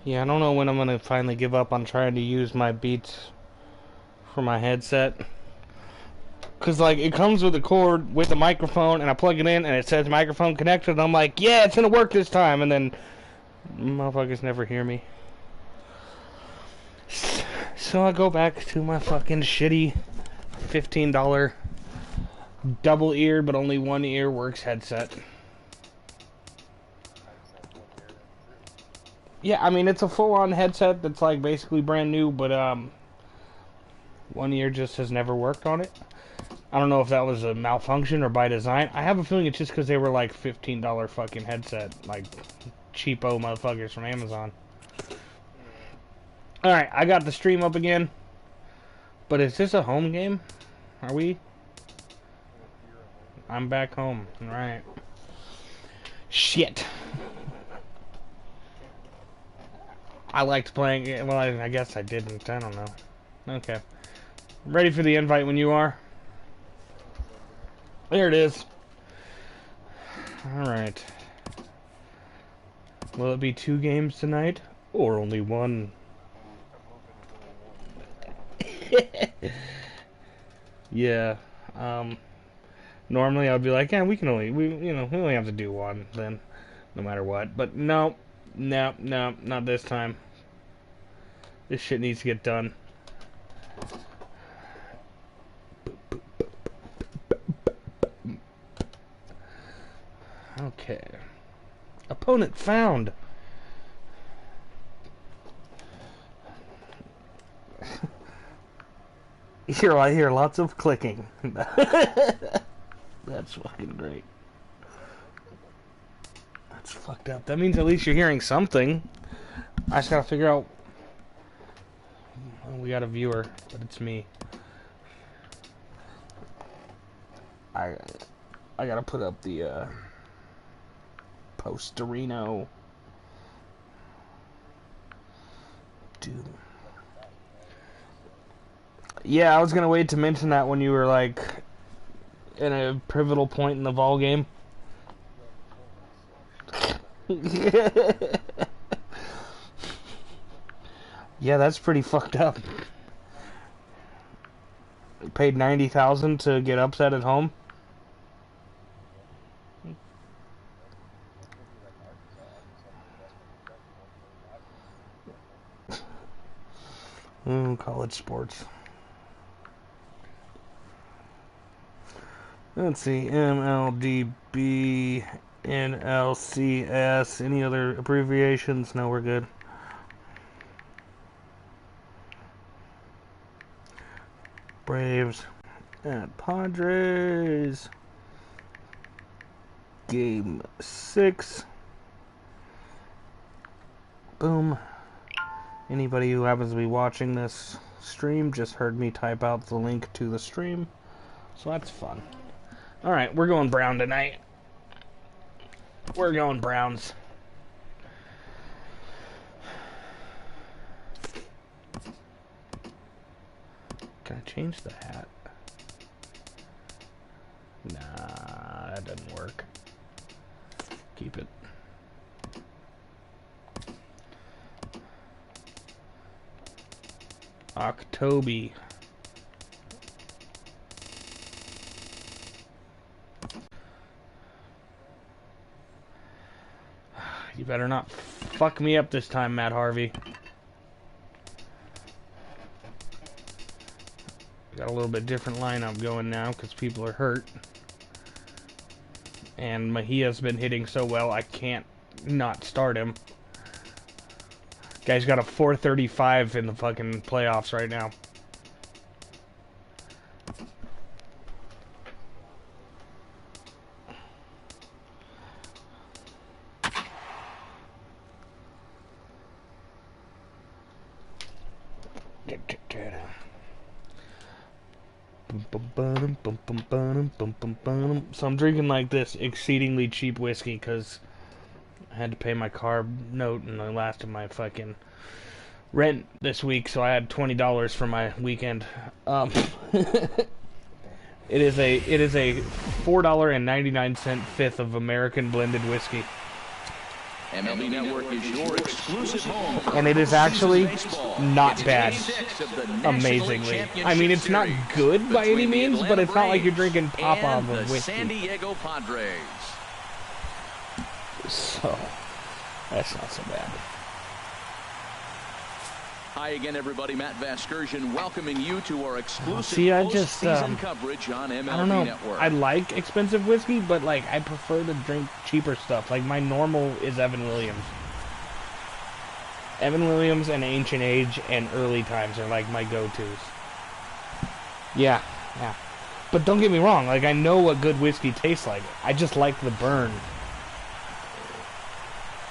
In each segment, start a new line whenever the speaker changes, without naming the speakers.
Yeah, I don't know when I'm gonna finally give up on trying to use my Beats for my headset. Cause like it comes with a cord with a microphone, and I plug it in, and it says microphone connected. And I'm like, yeah, it's gonna work this time, and then motherfuckers never hear me. So I go back to my fucking shitty $15 double eared, but only one ear works headset. Yeah, I mean it's a full-on headset that's like basically brand new, but one ear just has never worked on it. I don't know if that was a malfunction or by design. I have a feeling it's just because they were like $15 fucking headset, like cheapo motherfuckers from Amazon. Alright, I got the stream up again. But is this a home game? Are we? I'm back home. Alright. Shit. I liked playing it. Well, I guess I didn't. I don't know. Okay. Ready for the invite when you are? There it is. Alright. Will it be 2 games tonight? Or only 1? Yeah. Normally I'd be like, yeah, we only have to do 1 then, no matter what. But no, not this time. This shit needs to get done. Okay. Opponent found. I hear lots of clicking. That's fucking great. That's fucked up. That means at least you're hearing something. I just gotta figure out. Oh, we got a viewer, but it's me. I gotta put up the posterino. Dude. Yeah, I was gonna wait to mention that when you were like in a pivotal point in the Vol game. Yeah, that's pretty fucked up. Paid $90,000 to get upset at home. College sports. Let's see, MLDB, NLCS, any other abbreviations? No, we're good. Braves at Padres. Game 6. Boom. Anybody who happens to be watching this stream just heard me type out the link to the stream. So that's fun. Alright, we're going brown tonight. We're going Browns. Can I change the hat? Nah, that doesn't work. Keep it. October. You better not fuck me up this time, Matt Harvey. Got a little bit different lineup going now because people are hurt. And Mejia's been hitting so well, I can't not start him. Guy's got a 435 in the fucking playoffs right now. So I'm drinking like this exceedingly cheap whiskey because I had to pay my car note and the last of my fucking rent this week, so I had $20 for my weekend. It is a $4.99 fifth of American blended whiskey.
MLB Network is your exclusive home.
And it is actually not bad, amazingly. I mean, it's not good by any means, but it's not like you're drinking pop-off of whiskey.
San Diego Padres.
So, that's not so bad.
Hi again, everybody. Matt Vasgersian welcoming you to our exclusive
postseason
coverage on MLB
I don't know.
Network.
I like expensive whiskey, but like I prefer to drink cheaper stuff. Like my normal is Evan Williams. Evan Williams and Ancient Age and Early Times are like my go-tos. Yeah. But don't get me wrong. Like I know what good whiskey tastes like. I just like the burn.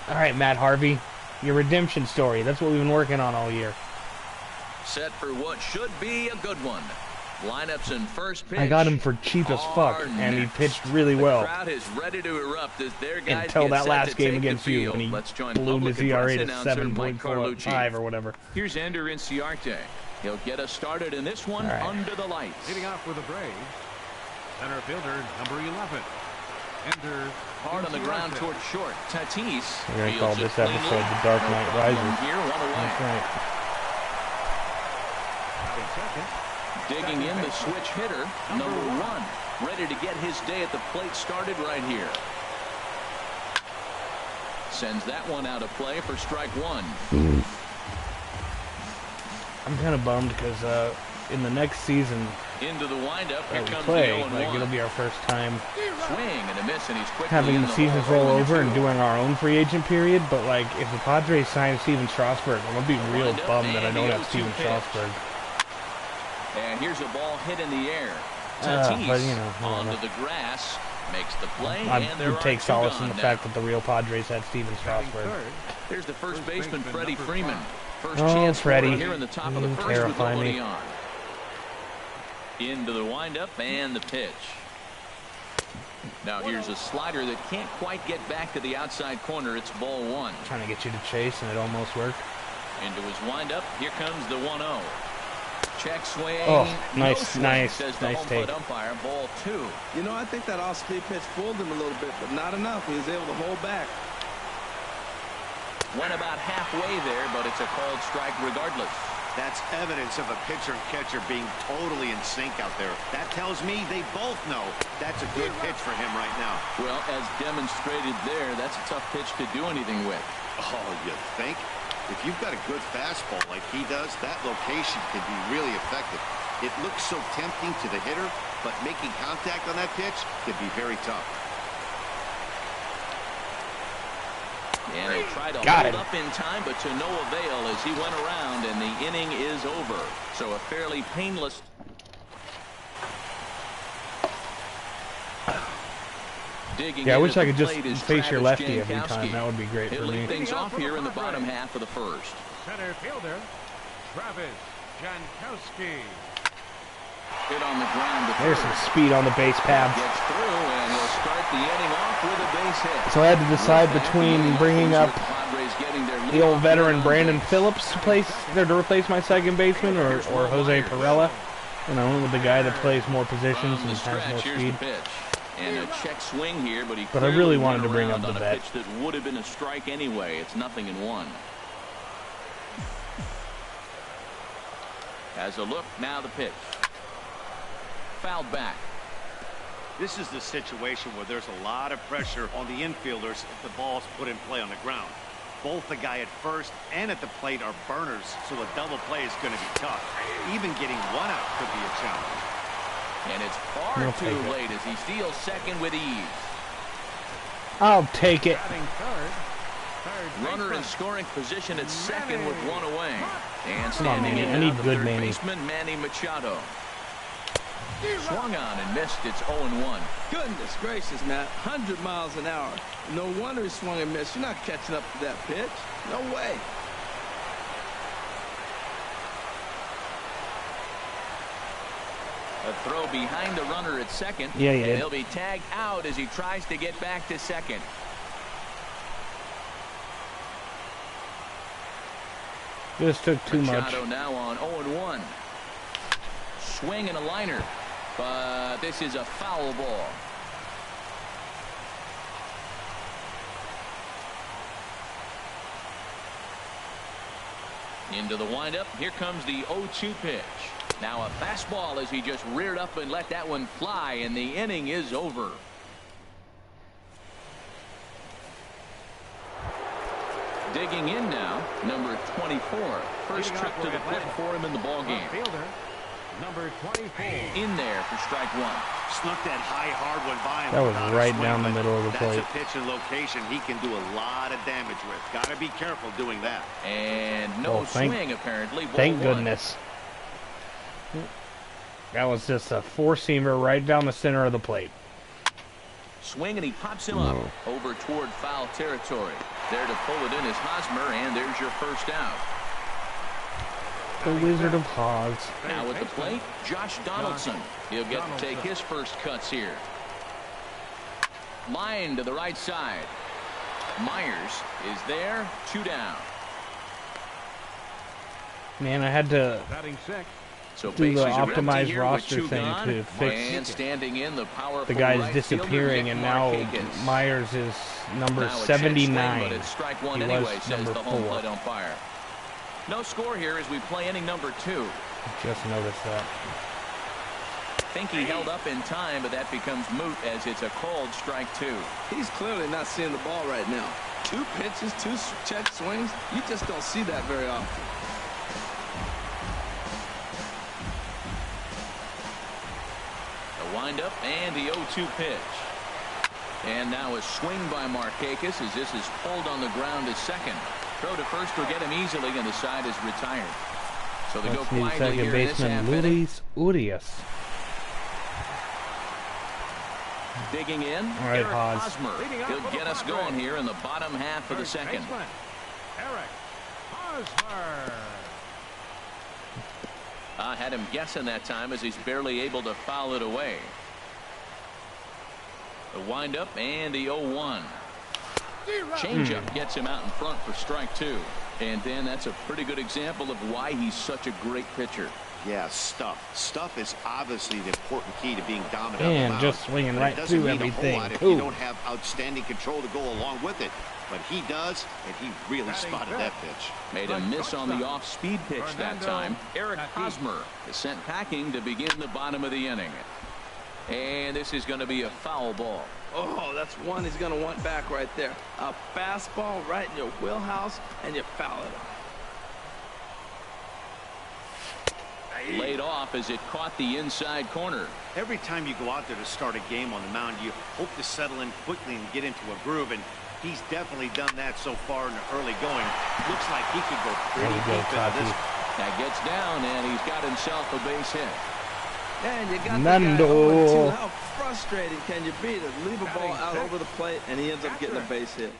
All right, Matt Harvey. Your redemption story. That's what we've been working on all year.
Set for what should be a good one. Lineups in first pitch.
I got him for cheap as fuck, and he pitched really well.
The crowd is ready to erupt as their guys
until that last game against
you,
when he ballooned his ERA to 7.45 or whatever.
Here's Ender Inciarte. He'll get us started in this one under the lights.
Leading off with the Braves, center fielder number 11. Ender
hard on the ground toward short. Tatis.
We're going to call this episode The Dark Knight Rises.
Here, one away.
That's right.
Digging in the switch hitter, number 1. Ready to get his day at the plate started right here. Sends that one out of play for strike 1.
I'm kind of bummed because in the next season
into the windup,
that we play, like it'll be our first time
swing and a miss, and he's
having the seasons roll over and doing our own free agent period. But like, if the Padres sign Steven Strasburg, I'm gonna be real bummed that I don't have Steven Strasburg.
And here's a ball hit in the air. Tatis
but you know,
onto the grass, makes the play,
I
and there
would take solace in the
now.
fact that the real Padres had Steven Strasburg.
There's the first baseman, Freddie Freeman. First
Oh,
chance
Freddie,
here in the top of the first with nobody on. Into the windup and the pitch. Now here's a slider that can't quite get back to the outside corner. It's ball 1.
Trying to get you to chase, and it almost worked.
Into his windup. Here comes the 1-0. Check swing.
Oh, nice take.
Umpire, ball 2.
You know, I think that off-speed pitch fooled him a little bit, but not enough. He was able to hold back.
Went about halfway there, but it's a called strike regardless.
That's evidence of a pitcher and catcher being totally in sync out there. That tells me they both know that's a good pitch for him right now.
Well, as demonstrated there, that's a tough pitch to do anything with.
Oh, you think? If you've got a good fastball like he does, that location can be really effective. It looks so tempting to the hitter, but making contact on that pitch can be very tough.
And he'll try to hold up in time, but to no avail as he went around, and the inning is over. So a fairly painless. Digging
I wish I could just
face
face your lefty every time. That would be great for me.
He'll lead things off here in the bottom half of the first.
Center fielder, Travis Jankowski.
Hit on the ground.
There's some speed on the base pads.
Gets through, and he'll start the inning off with a base hit.
So I had to decide between bringing up the old veteran Brandon Phillips to replace my second baseman, or Jose Perella. And I went with the guy that plays more positions and has more speed.
And a check swing here, but
I really wanted to bring up the vet.
Pitch that would have been a strike anyway. It's 0-1. As a look, now the pitch. Fouled back.
This is the situation where there's a lot of pressure on the infielders if the ball's put in play on the ground. Both the guy at first and at the plate are burners, so the double play is going to be tough. Even getting one out could be a challenge.
And it's far too late as he steals second with ease.
I'll take it.
Runner in scoring position at second with one away. And
Come on,
standing
Manny.
in
I need
the
good
third
Manny.
baseman, Manny Machado. Swung on and missed. It's 0-1.
Goodness gracious, Matt. 100 miles an hour. No wonder he swung and missed. You're not catching up to that pitch. No way.
A throw behind the runner at second.
Yeah, he
and
did.
He'll be tagged out as he tries to get back to second.
This took too much.
Machado now on 0-1. Swing and a liner. But this is a foul ball. Into the windup. Here comes the 0-2 pitch. Now a fastball as he just reared up and let that one fly, and the inning is over. Digging in now, number 24. First trip to the plate for him in the ballgame.
Fielder, number 24.
In there for strike one.
Snuck that high, hard one by him.
That was
without a
right
swing,
down the
but
middle of the plate.
That's a pitch and location he can do a lot of damage with. Got to be careful doing that.
And no swing, apparently.
Thank goodness. That was just a four-seamer right down the center of the plate.
Swing, and he pops him up over toward foul territory. There to pull it in is Hosmer, and there's your first out.
The Wizard of Oz.
Now at the plate, Josh Donaldson. He'll get to take his first cuts here. Line to the right side. Myers is there, 2 down.
Man, I had to
Batting sixth.
So
do the
bases are empty
optimized
here
roster
with 2
thing
gone.
to fix
And standing in the powerful
the guy's
right fielder,
disappearing,
Nick
and now
Markakis.
Myers is number
Now a check
79.
swing, but it's strike one
He
anyway,
was
says
number
the home
4.
plate umpire. No score here as we play inning number 2.
Just noticed that.
Think he held up in time, but that becomes moot as it's a called strike 2.
He's clearly not seeing the ball right now. 2 pitches, 2 check swings. You just don't see that very often.
The windup and the 0-2 pitch. And now a swing by Markakis as this is pulled on the ground to second. Throw to first will get him easily, and the side is retired. So they go
Let's need
quietly
second
here in this
baseman
half inning.
Luis Urias.
Digging in,
All right,
Eric
Haas.
Hosmer. He'll get us going here in the bottom half of the second.
Baseman, Eric Hosmer.
I had him guessing that time as he's barely able to foul it away. The windup and the 0-1. Changeup gets him out in front for strike 2. And then that's a pretty good example of why he's such a great pitcher.
Yeah, stuff. Stuff is obviously the important key to being dominant.
And
on the mound.
just swinging
But
right
it doesn't
through
mean a whole
everything.
lot if
Ooh.
you don't have outstanding control to go along with it. But he does, and he really spotted that pitch.
Made a miss on the off-speed pitch that time. Eric Hosmer is sent packing to begin the bottom of the inning. And this is going to be a foul ball.
Oh, that's one he's going to want back right there. A fastball right in your wheelhouse, and you foul it off.
Laid off as it caught the inside corner.
Every time you go out there to start a game on the mound, you hope to settle in quickly and get into a groove, and he's definitely done that so far in the early going. Looks like he could go pretty deep into this.
That gets down, and he's got himself a base hit.
And you got
Nando.
the guy 0-2. How frustrating can you be to leave a ball out over the plate, and he ends up getting a base hit?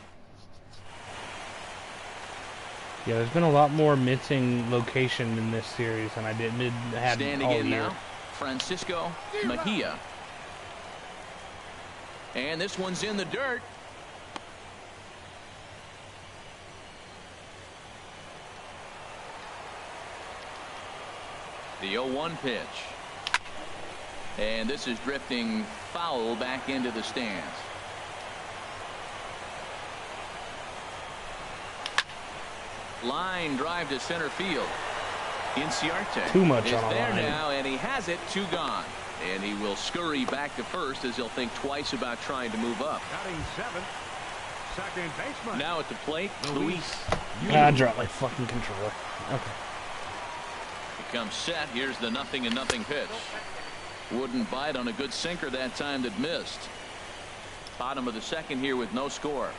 Yeah, there's been a lot more missing location in this series than I had
Standing
all
in
year.
now, Francisco Mejia. And this one's in the dirt. The 0-1 pitch. And this is drifting foul back into the stands. Line drive to center field. Inciarte
Too much
is
on a
there
line.
now, and he has it, 2 gone. And he will scurry back to first as he'll think twice about trying to move up.
Batting seventh. Second baseman.
Now at the plate, Luis.
I dropped my fucking controller. Okay.
Becomes set. Here's the 0-0 pitch. Wouldn't bite on a good sinker that time that missed. Bottom of the second here with no score.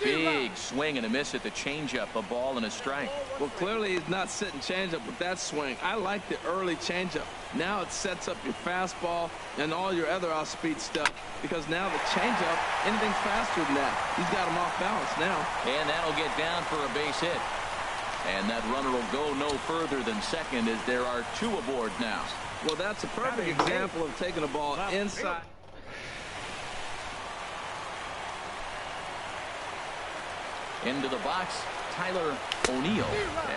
Big swing and a miss at the changeup. A ball and a strike.
Well, clearly he's not sitting changeup with that swing. I like the early changeup. Now it sets up your fastball and all your other off-speed stuff, because now the changeup, anything faster than that, he's got him off balance now.
And that'll get down for a base hit. And that runner will go no further than second as there are 2 aboard now.
Well, that's a perfect example of taking a ball inside.
Into the box, Tyler O'Neill,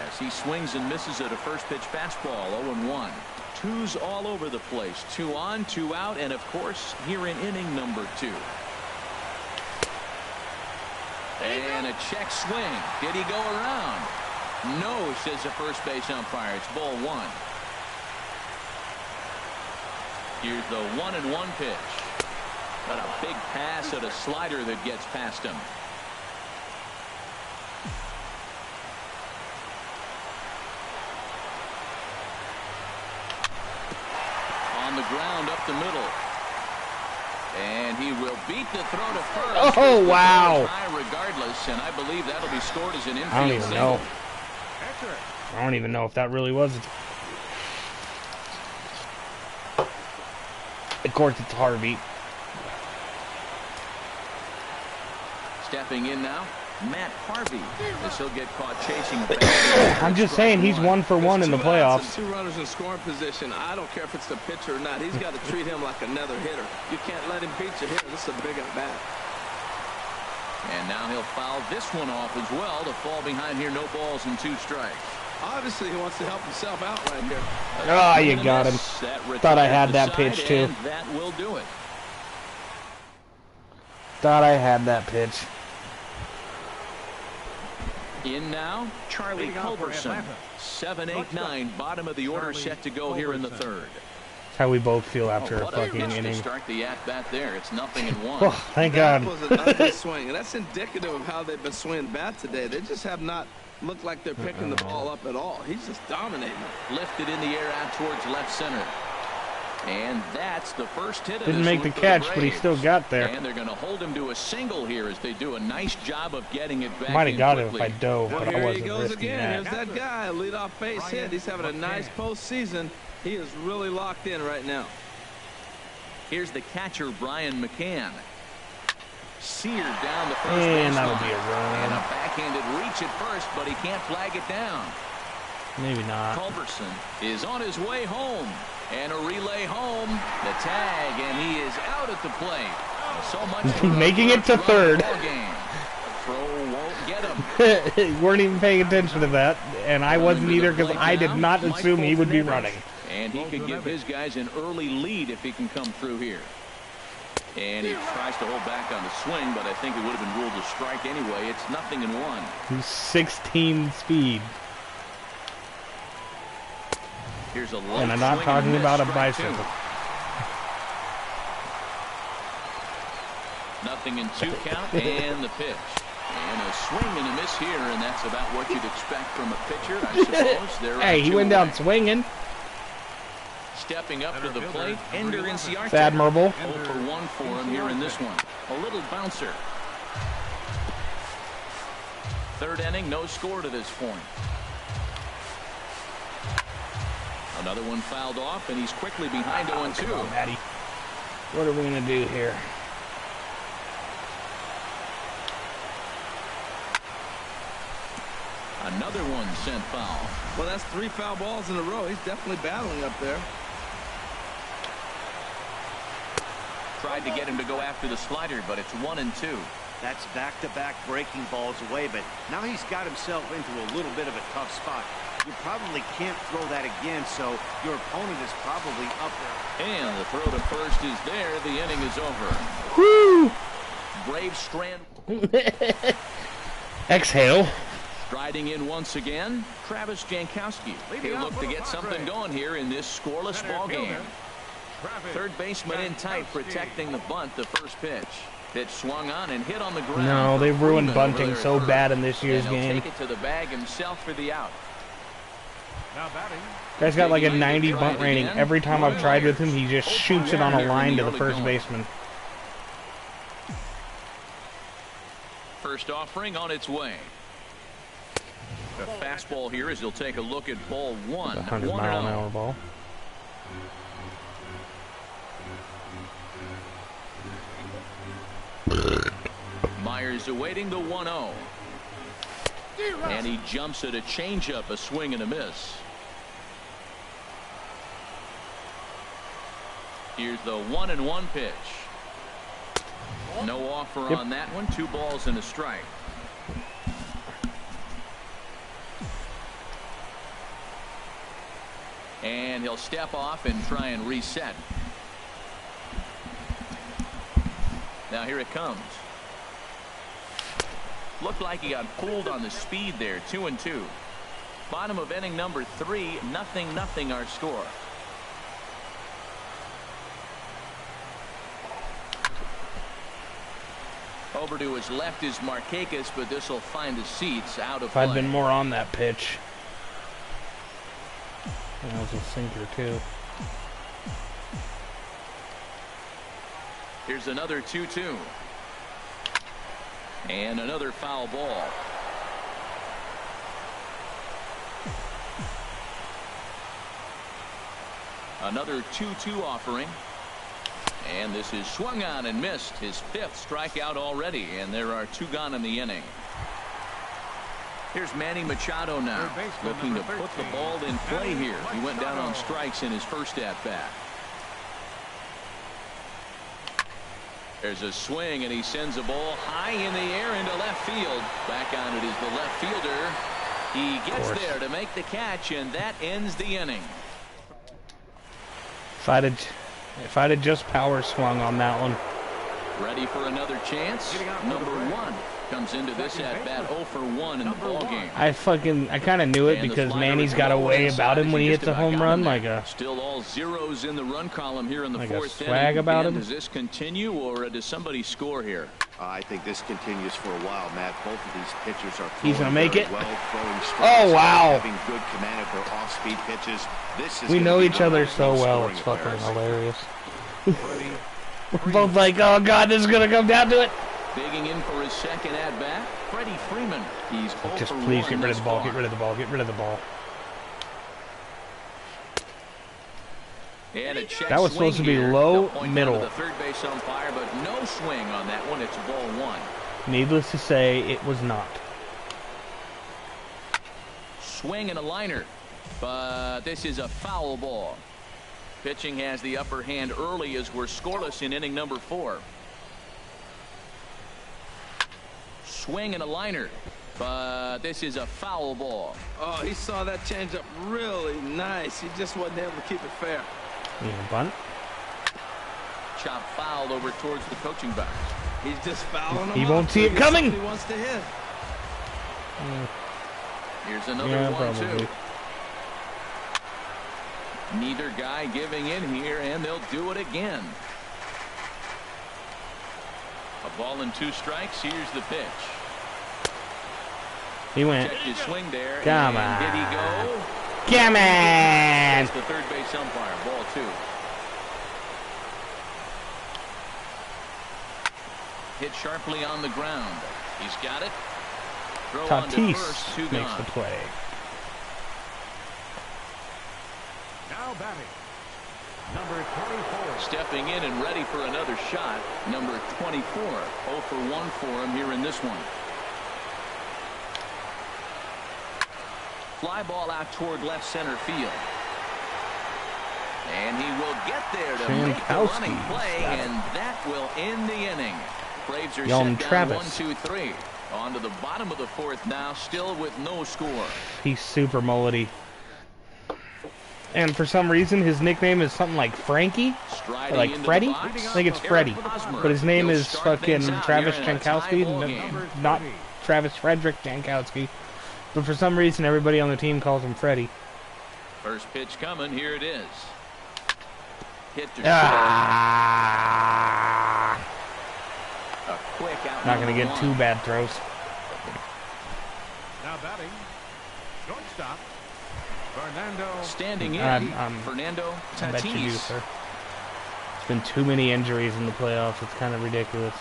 as he swings and misses at a first pitch fastball. 0-1. 2s all over the place. 2 on, 2 out, and of course here in inning number 2. And And a check swing. Did he go around? No, says the first base umpire. It's ball 1. Here's the 1-1 pitch. Got a big pass at a slider that gets past him. On the ground up the middle. And he will beat the throw to first.
Oh, wow.
High regardless, and I believe that'll be scored as an infield
I don't even
single.
know. I don't even know if that really was. Of course, it's Harvey.
Stepping in now, Matt Harvey, as he'll get caught chasing a ball.
I'm just saying he's 1 for 1 in the playoffs.
2 runners in scoring position. I don't care if it's the pitcher or not. He's got to treat him like another hitter. You can't let him beat you here. This is a big at bat.
And now he'll foul this one off as well to fall behind here. No balls and 2 strikes.
Obviously, he wants to help himself out right here.
Oh, you got him. Thought I had that pitch too.
That will do it.
Thought I had that pitch.
In now, Charlie Culberson. 7-8-9, bottom of the order, set to go here in the 3rd.
That's how we both feel after a fucking inning.
Start the at-bat there. It's 0-1.
Oh, thank God.
That was an ugly swing, and that's indicative of how they've been swinging bat today. They just have not looked like they're picking the ball up at all. He's just dominating.
Lifted in the air out towards left center. And that's the first hit of
Didn't
this
make the
one for
catch,
the
but he
Braves.
still got there.
And they're going to hold him to a single here as they do a nice job of getting it back.
Might have got it
quickly.
if I dove,
Well,
but I
here he
wasn't
goes
risking
again.
that.
Here's that guy, leadoff base hit. He's having a nice postseason. He is really locked in right now.
Here's the catcher, Brian McCann. Seared down the first
And
base
that'll
line.
be a run.
And a backhanded reach at first, but he can't flag it down.
Maybe not.
Culberson is on his way home. And a relay home. The tag, and he is out at the plate. So much for
Making it to
run
3rd.
ball game. Throw won't get him.
Weren't even paying attention to that, and I wasn't either because I did not assume he would be running.
And he could give his guys an early lead if he can come through here. And he tries to hold back on the swing, but I think it would have been ruled a strike anyway. It's 0-1.
He's 16 speed.
Here's a
And I'm not talking about a bicycle.
0-2 count and the pitch. And a swing and a miss here, and that's about what you'd expect from a pitcher, I suppose. They're
Hey, he went down swinging.
Stepping up to the plate, Ender Inciarte.
It's admirable.
0 for 1 for him here in this one. A little bouncer. 3rd inning, no score to this point. Another one fouled off, and he's quickly behind 0-2.
Matty. What are we going to do here?
Another one sent foul.
Well, that's 3 foul balls in a row. He's definitely battling up there.
Tried to get him to go after the slider, but it's 1-2.
That's back-to-back breaking balls away, but now he's got himself into a little bit of a tough spot. You probably can't throw that again, so your opponent is probably up there.
And the throw to first is there. The inning is over.
Woo!
Braves strand.
Exhale.
Striding in once again, Travis Jankowski. He'll look to get something going here in this scoreless ball game. 3rd baseman in tight, protecting the bunt. The first pitch. Pitch swung on and hit on the ground.
No, they've ruined bunting so bad in this year's
and he'll
game.
take it to the bag himself for the out.
Now batting.
Guy's got like a 90 bunt rating. Every time I've tried with him, he just shoots it on a line to the first baseman.
First offering on its way. A fastball here as he'll take a look at ball 1.
100 mile an hour ball.
Myers awaiting the 1-0. And he jumps at a changeup, a swing and a miss. Here's the 1-1 pitch. No offer on that one. 2 balls and a strike. And he'll step off and try and reset. Now here it comes. Looked like he got pulled on the speed there. 2-2. Bottom of inning number 3. 0-0 our score. Over to his left is Markakis, but this will find the seats out of play.
If I'd been more on that pitch. That was a sinker too.
Here's another 2-2. And another foul ball. Another 2-2 offering. And this is swung on and missed. His 5th strikeout already, and there are 2 gone in the inning. Here's Manny Machado now, looking to put the ball in play here. He went down on strikes in his first at-bat. There's a swing, and he sends a ball high in the air into left field. Back on it is the left fielder. He gets there to make the catch, and that ends the inning.
If I'd have just power swung on that one.
Ready for another chance. Number 1 comes into this at bat 0 for 1 in the ball game.
I kind of knew it because Manny's got a way about him when he hits a home run, like a
still all zeros in the run column here in the 4th inning.
Swag about him.
Does this continue, or does somebody score here?
I think this continues for a while, Matt. Both of these pitchers are
he's gonna make it.
Well, throwing strikes,
oh wow!
Having good command of their off-speed pitches. This is
we know each other so well. It's fucking hilarious. We're both like, oh god, this is gonna come down to it.
Digging in for his second at bat, Freddie Freeman. He's
just please get rid of the ball. Get rid of the ball. Get rid of the ball.
And a check
that was supposed to be low middle.
The third base umpire, but no swing on that one. It's ball 1.
Needless to say, it was not.
Swing and a liner, but this is a foul ball. Pitching has the upper hand early as we're scoreless in inning number 4. Swing and a liner, but this is a foul ball.
Oh, he saw that changeup really nice. He just wasn't able to keep it fair.
Bunt.
Chop foul over towards the coaching box.
He's just fouling him.
He won't see it coming.
He wants to hit.
Here's another 1-2.
Probably.
Neither guy giving in here, and they'll do it again. A ball and 2 strikes. Here's the pitch.
He went.
Checked his swing there.
Come on.
Did he go?
Come on.
That's the third base umpire. Ball 2. Hit sharply on the ground. He's got it. Throw on to first. 2
makes
gone.
the play.
Now batting, number 24.
Stepping in and ready for another shot. Number 24. 0 for 1 for him here in this one. Fly ball out toward left center field. And he will get there to make the running play, and that will end the inning. Braves are set down 1-2-3. On to the bottom of the 4th now, still with no score.
He's super mullety. And for some reason, his nickname is something like Frankie? Or like Freddy? I think it's Freddy. But his name is fucking Travis Jankowski, not Travis Frederick Jankowski. But for some reason, everybody on the team calls him Freddy.
First pitch coming. Here it is. Hit to a quick out.
Not going to get 2 bad throws.
Now batting, shortstop, Fernando.
Standing in, Fernando Tatis.
I bet you do, sir. It's been too many injuries in the playoffs. It's kind of ridiculous.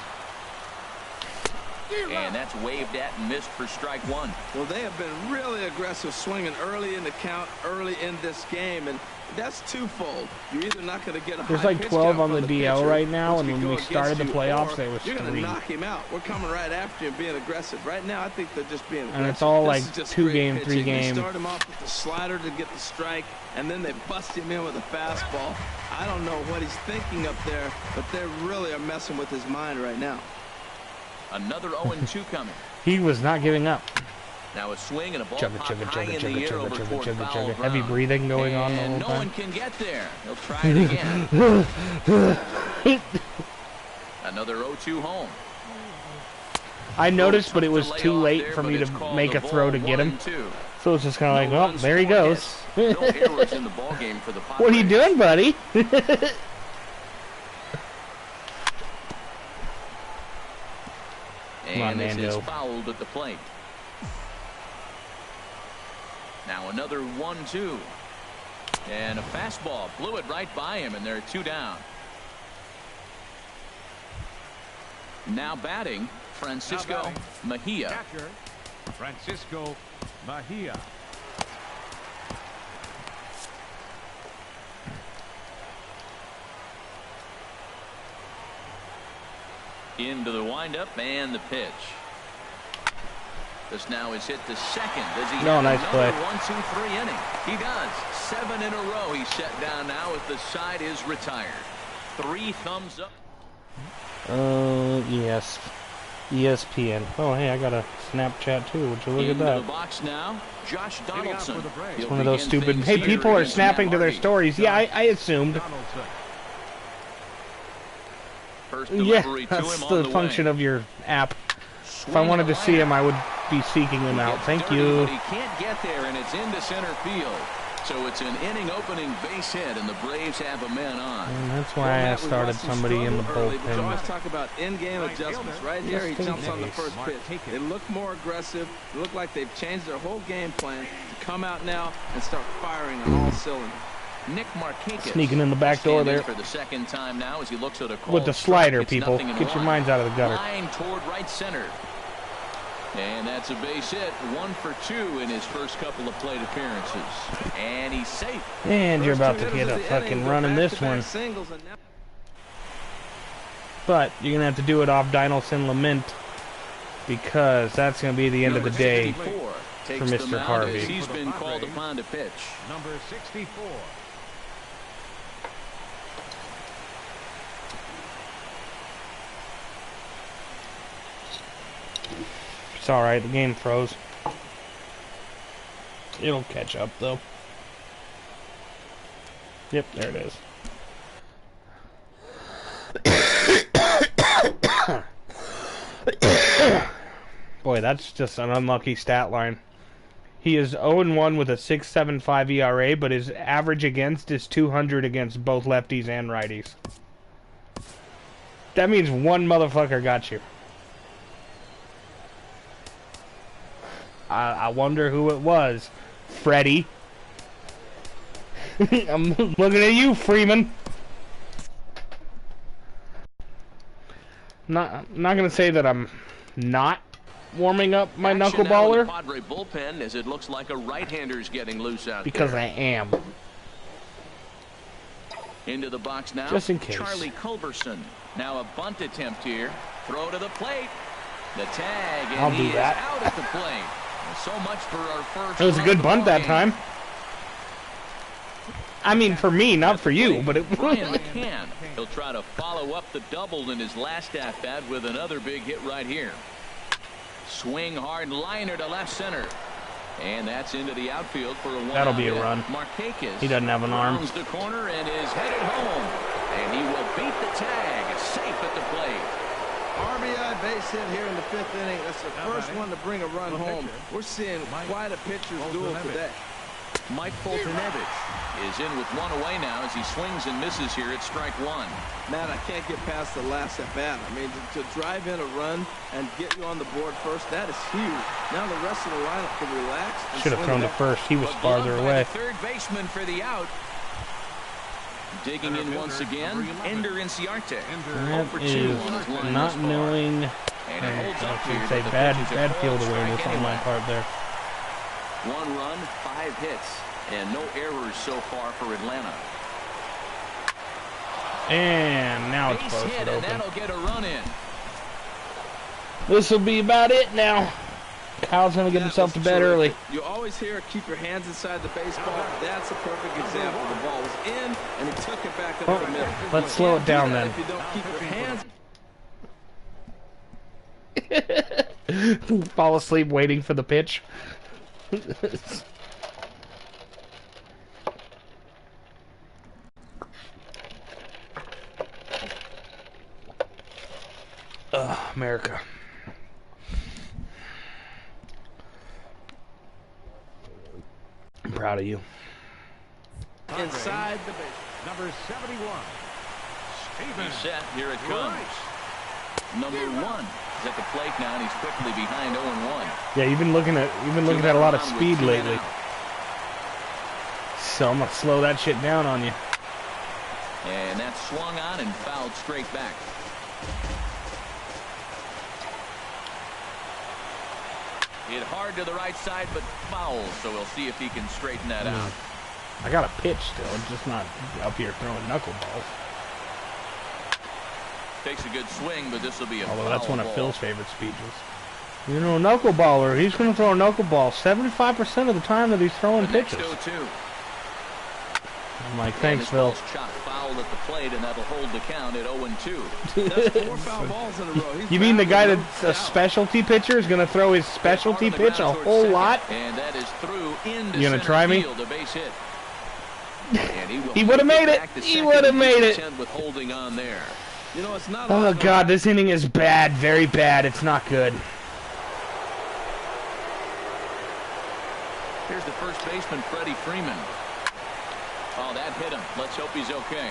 And that's waved at and missed for strike 1.
Well, they have been really aggressive swinging early in the count, early in this game, and that's twofold. You're either not going to get a
There's
high
like
pitch
12
count
on the
from
DL
pitcher,
right now, and
which
when
could
we
go
started the
against you,
playoffs,
or
there was
you're
3.
going to knock him out. We're coming right after you and being aggressive. Right now, I think they're just being aggressive.
And it's all like
this is just
2
great
game,
pitching.
3 game.
They start him off with the slider to get the strike, and then they bust him in with a fastball. I don't know what he's thinking up there, but they really are messing with his mind right now.
Another 0-2 coming.
He was not giving up.
Now a swing and a ball
Chugga,
popped
chugga,
high
chugga,
in the
chugga,
air
chugga,
over
chugga,
toward
chugga,
foul
chugga. Heavy
ground.
breathing going on the
And
whole
no
time.
one can get there. He'll try it again. Another 0-2 home.
I noticed, but it was too late for me to make a throw to get him. So it's just kind of like, well, there he goes.
No errors in the ball game for the Padres.
What are you doing, buddy?
And this is fouled at the plate. Now another 1-2. And a fastball blew it right by him, and they're 2 down. Now batting, Francisco Mejia.
Catcher, Francisco Mejia.
Into the windup and the pitch. This now is hit to second. Does he have
nice play.
another 1-2-3 inning? He does. 7 in a row. He's set down now as the side is retired. 3 thumbs up.
Yes. ESPN. Oh, hey, I got a Snapchat too. Would you look at that?
The box now, Josh Donaldson.
It's one of those stupid. Hey, people are snapping to their stories. Yeah, I assumed. Yeah, that's the function of your app. If I wanted to see him, I would be seeking him out. Thank you.
But he can't get there, and it's into center field. So it's an inning-opening base hit, and the Braves have a man on.
And that's why I started somebody in the
But you always
bullpen.
talk about in-game adjustments. Right here, he jumps on the first pitch. They look more aggressive. They look like they've changed their whole game plan to come out now and start firing on all cylinders.
Nick Markakis
Sneaking in the back door there.
for the second time now as he looks at a call
With the slider,
strike.
people. Get your minds out of the gutter.
Line toward right center. And that's a base hit. 1 for 2 in his first couple of plate appearances. And he's safe.
And you're about to get a fucking run in this one. But you're going to have to do it off Dinelson Lament, because that's going to be the end of the day for Mr. Harvey.
He's been called upon to pitch.
Number 64.
It's alright, the game froze. It'll catch up, though. Yep, there it is. Boy, that's just an unlucky stat line. He is 0-1 with a 6.75 ERA, but his average against is 200 against both lefties and righties. That means one motherfucker got you. I wonder who it was. Freddie. I'm looking at you, Freeman. Not gonna say that I'm not warming up my knuckleballer,
Padre bullpen as it looks like a right-hander's getting loose out
because
there.
I am.
Into the box now.
Just in case.
Charlie Culberson. Now a bunt attempt here. Throw to the plate. The tag, and he is out at the plate. So much for our first.
It was a good bunt that time. I mean, for me, not for you, but it.
Brian McCann. He'll try to follow up the double in his last at-bat with another big hit right here. Swing hard liner to left center. And that's into the outfield for a one.
That'll be a run.
Markakis.
He doesn't have an arm.
Rounds the corner and is headed home. And he will beat the tag. Safe at the plate.
RBI base hit here in the 5th inning. That's the first one to bring a run home. We're seeing quite a pitcher's duel today.
Mike Foltynewicz is in with one away now as he swings and misses here at strike one.
Matt, I can't get past the last at bat. I mean, to drive in a run and get you on the board first, that is huge. Now the rest of the lineup can relax.
Should have thrown to first. He was farther away.
Third baseman for the out. Digging in once again, Ender Inciarte.
That is not knowing. I should say bad field awareness on my part there.
1 run, 5 hits, and no errors so far for Atlanta.
And now it's
Base
posted
hit,
open.
and that'll get a run in.
This will be about it now. Kyle's gonna get himself to bed early.
You always hear keep your hands inside the baseball. That's a perfect example. The ball was in, and he took it back up the middle.
Let's slow it down then.
If you don't keep your hands.
Fall asleep waiting for the pitch. America. proud of you.
Inside the base.
Number 71. Stevens.
Set. Here it comes. Number 1 is at the plate now, and he's quickly behind 0-1.
Yeah, you've been looking at a lot of speed lately. So I'm gonna slow that shit down on you.
And that's swung on and fouled straight back. Hit hard to the right side, but foul. So we'll see if he can straighten that out.
I got a pitch still, just not up here throwing knuckleballs.
Takes a good swing, but this will be a
Although
foul
that's one of
ball.
Phil's favorite speeches. You know, knuckleballer, he's going to throw a knuckleball 75% of the time that he's throwing
The next
pitches.
0-2.
I'm like, thanks, Phil.
Chopped foul at the plate, and that'll hold the count at 0-2.
That's 4 foul balls in a row. He's
You mean the guy
back,
that's
no
a
doubt.
specialty pitcher is going to throw his specialty pitch a whole lot?
And that is through into
You gonna try me?
field, a base hit. And
He would have made it. He would have made it.
With holding on there.
You know, it's not.
Oh, God, this inning is bad. Very bad. It's not good.
Here's the first baseman, Freddie Freeman. Oh, that hit him. Let's hope he's okay.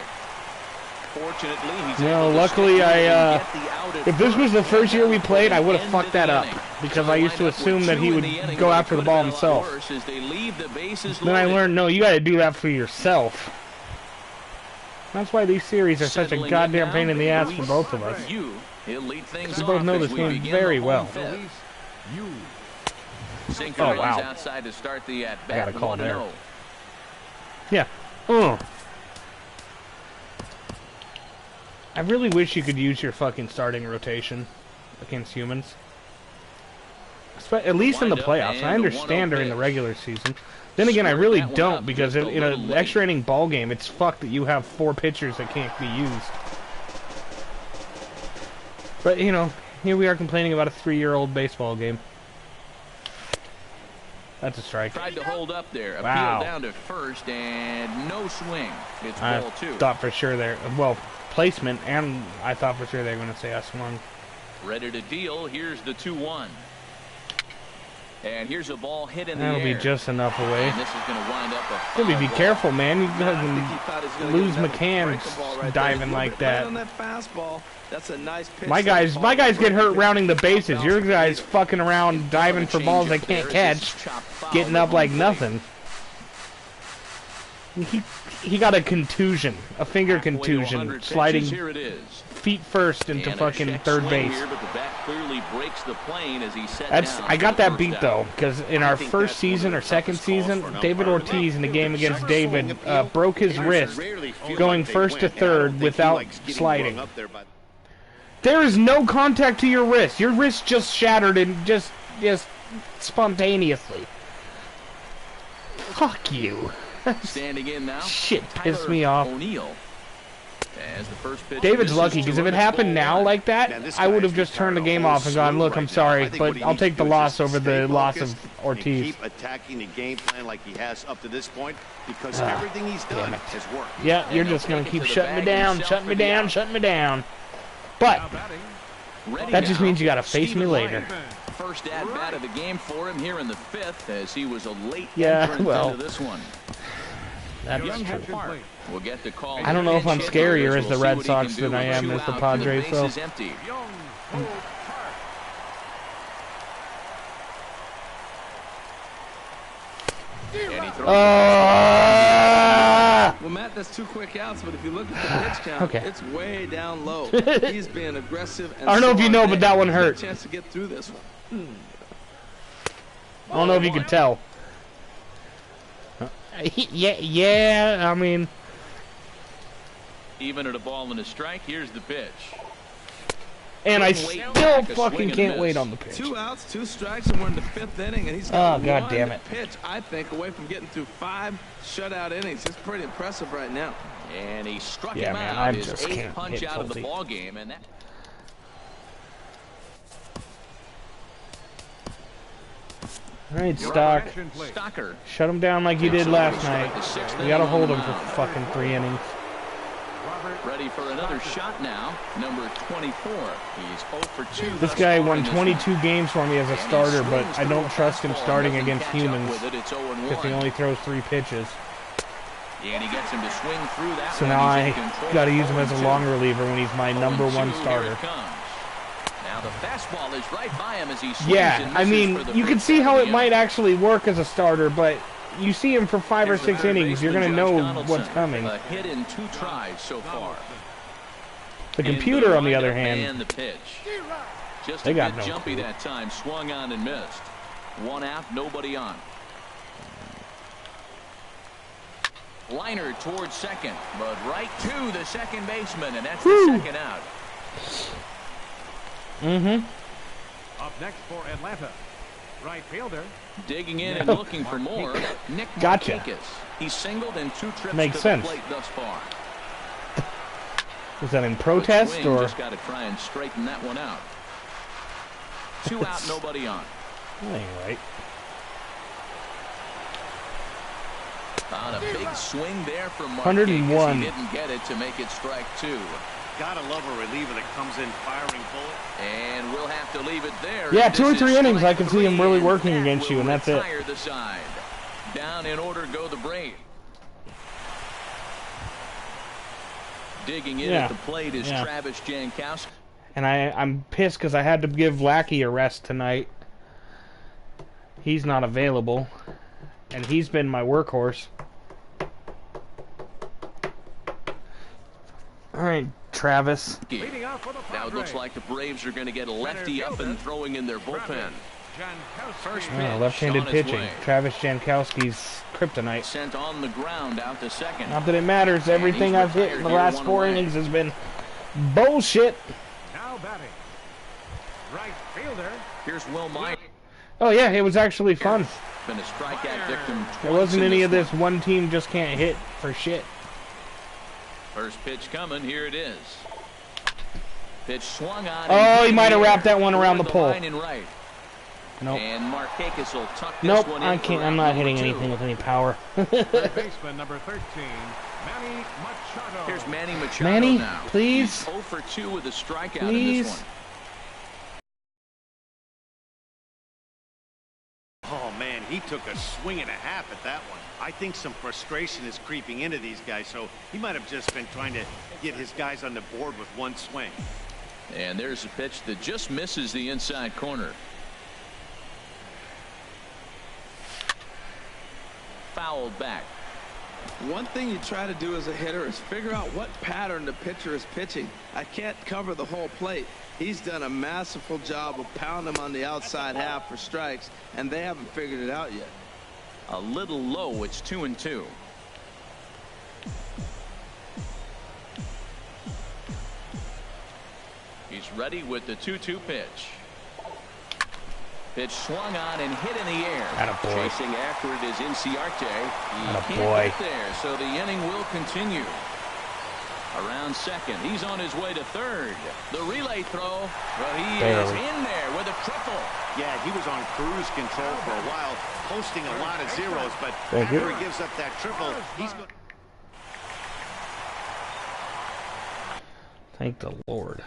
Fortunately, he's able to
luckily
stay in
I,
and get the out at
if this was the first year we played, I would have
End
fucked
of
that
the
up.
inning.
Because
So
I
they
used to
wind up
assume
with
that he
2 in
would
the inning,
go
but it
after the
could
ball
have been a lot
himself.
worse as they leave the bases
Then I
loaded.
learned, no, you got to do that for yourself. That's why these series are such a
Settling
goddamn
in
pain in the
now,
ass for
Luis
both of us.
Yu. He'll lead things
We both
off
know
as
this
we
game
begin
very
the
well.
home fifth.
Luis Yu.
Sinker
Oh,
runs
wow.
outside to start the at
I got
bat.
a call
1-0.
there. Yeah. I really wish you could use your fucking starting rotation against humans. At least in the
Wind up
playoffs.
and
I
a
understand
1-0
during the
pitch.
regular season. Then again, I
Squared
really
that one
don't
up
because
just a
in
little
an
late.
extra inning ball game, it's fucked that you have 4 pitchers that can't be used. But, you know, here we are complaining about a 3-year-old baseball game. That's a strike.
Tried to hold up there.
Wow.
Appeal down to first and no swing. It's
I
ball 2.
thought for sure there. Well, placement, and I thought for sure they were going to say I swung.
Ready to deal. Here's the 2-1. And here's a ball hit in the
That'll
air.
be just enough away.
And this is going to wind up a
Gibby,
foul
be
ball.
careful, man. You
I think he thought he was gonna
lose
get another
McCann
breaking ball right
diving
there.
like
Right
that.
on that fastball. That's a nice pitch.
My guys get hurt rounding the bases. Your guys
Fuck.
fucking around diving for balls they can't catch, getting up like nothing. He got a contusion, a finger contusion, sliding
Here it is.
feet first into
And a
fucking
check
third
swing
base.
Here, but the bat clearly breaks the plane as he set
That's
down
I got
for the
that
first
beat
out.
though, because in our
think
first
that's one of
season
the
or second
toughest calls
season,
for an
David
umpire to
Ortiz in the
make.
game against
Summer
David
swing appeal,
broke his
umpires
wrist
rarely feel
going
like they
first to
win, and I don't
third
think he
without
likes getting
sliding.
rung up there by-
There is no contact to your wrist. Your wrist just shattered and just spontaneously. Fuck you.
Standing in now.
Shit pissed
Tyler
me off.
O'Neill. As the first pitch
David's
misses
lucky because if it
2-1.
happened now like that,
Man, this
I would
guy's
have just turned the
retired a
game
whole
off and gone,
slew
look, I'm
right now.
sorry,
I think
but
what he
I'll
needs
take
to
the
do is
loss
just
over
stay
the loss
focused
of
and
Ortiz.
keep attacking the game plan like he has up to this point because everything he's done has worked.
Yeah, you're
And
just
he'll
going to
take it
keep
to the
shutting me
bag
down,
himself
shutting me
for the
down,
out.
shutting me down. But
Now batting.
Ready
that just
now.
means you got to face me
Steven
later.
White. First at bat of the game for him here in the 5th as he was a late
Yeah,
entrant
well,
into this one.
That's
Young
true.
Park will get the call.
I don't know if I'm
Pinch
scarier
hitters.
as the
We'll
Red
see what he
Sox
can
than
do
I
with
am
two
as the
out,
Padres,
the
though.
base is empty.
Young Park.
And he throws
Well, Matt, that's 2 quick outs, but if you look at the pitch count,
Okay.
it's way down low. He's being aggressive. And
I don't know if you know, but that one
He's got
hurt.
a chance to get through this one.
I don't know if you could tell. Yeah, I mean,
even at a ball and a strike. Here's the pitch.
and I
Couldn't wait
still
back, a swing
fucking
and a
can't
miss.
wait on the pitch.
2 outs, 2 strikes, and we're in the 5th inning, and he's got
Oh, God
one
damn it.
pitch, I think, away from getting through 5 shutout innings. It's pretty impressive right now.
And he struck
Yeah,
him
man,
out.
I
His
just
8th
can't
punch
hit
out of the
Pulte.
ball game, and that.
All right,
Your
Stock.
action, please.
Stocker.
Shut him down like you did last night.
The 6th
We gotta
inning
hold
on
him
the
for
mound.
fucking 3 innings.
Ready for another shot now. Number 24. He's 0 for 2.
This guy won 22 games for me as a starter, but I don't trust him starting against humans because he only throws 3 pitches.
And he gets him to swing through that.
So now I got to use him as a long reliever when he's my number 1 starter.
Now the fastball is right by him as he swings.
Yeah, I mean, you can see how it might actually work as a starter, but you see him for 5 or 6 innings, you're going to know what's coming.
A hit in 2 tries so far.
The computer, on the other hand,
the pitch. Just
they
a
got
bit
no
jumpy
clue.
that time. Swung on and missed. 1 out, nobody on. Liner towards second, but right to the second baseman, and that's the second out.
Up next for Atlanta, right fielder.
Digging in and looking for more. Nick
Gotcha.
Markakis. He's singled in 2 trips
Makes
to
sense.
the plate thus far.
is that in protest
Swing,
or?
just got to try and straighten that one out. 2 out, nobody on.
Anyway,
On a big swing there from Markakis.
101.
He didn't get it to make it strike 2.
Gotta love a reliever that comes in firing bullet.
And we'll have to leave it there.
Yeah,
This
2 or
is
3 innings, I
strike
can see him
3,
really
and
working
that
against you,
will
and that's it.
retire the side. Down in order go the Braves. Digging in at the plate is Travis Jankowski.
And I'm pissed because I had to give Lackey a rest tonight. He's not available, and he's been my workhorse. All right, Travis.
Now it looks like the Braves are going to get a lefty up and throwing in their bullpen. First pitch,
Left-handed
on its
pitching.
way.
Travis Jankowski's kryptonite.
Sent on the ground out to second.
Not that it matters. Everything I've hit in the last 4 innings has been bullshit.
Now batting, right fielder.
Here's Will Myers.
Oh yeah, it was actually fun.
Been a strikeout victim.
There wasn't any of this
one.
one team just can't hit for shit.
First pitch coming. Here it is. Pitch swung on.
Oh, he might have wrapped that one around the pole.
Line and right.
Nope.
And Markakis will tuck this
Nope,
one in
I
for
can't.
round
I'm not
number
hitting
2.
anything with any power.
Third baseman number 13, Manny Machado.
Here's Manny Machado
Manny,
now.
please.
He's 0 for 2 with a strikeout in
Please.
this one.
Oh, man, he took a swing and a half at that one. I think some frustration is creeping into these guys, so he might have just been trying to get his guys on the board with one swing.
And there's a pitch that just misses the inside corner. Fouled back.
One thing you try to do as a hitter is figure out what pattern the pitcher is pitching. I can't cover the whole plate. He's done a masterful job of pounding them on the outside half for strikes, and they haven't figured it out yet.
A little low. It's 2-2. He's ready with the 2-2 pitch. Pitch swung on and hit in the air.
Attaboy.
Chasing after it is Inciarte. He can't
Attaboy.
get there, so the inning will continue. Around second. He's on his way to third. The relay throw. But he is in there with a triple.
Yeah, he was on cruise control for a while, posting a lot of zeros, but
Thank
after
you.
he gives up that triple, he's going.
Thank the Lord.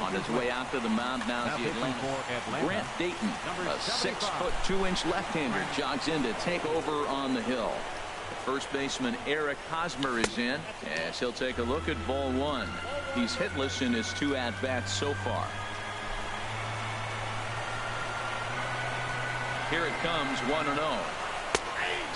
On his way out to the mound now is the Atlanta. Grant Dayton, a 6'2" left-hander, jogs in to take over on the hill. First baseman Eric Hosmer is in as he'll take a look at ball 1. He's hitless in his 2 at-bats so far. Here it comes, 1-0.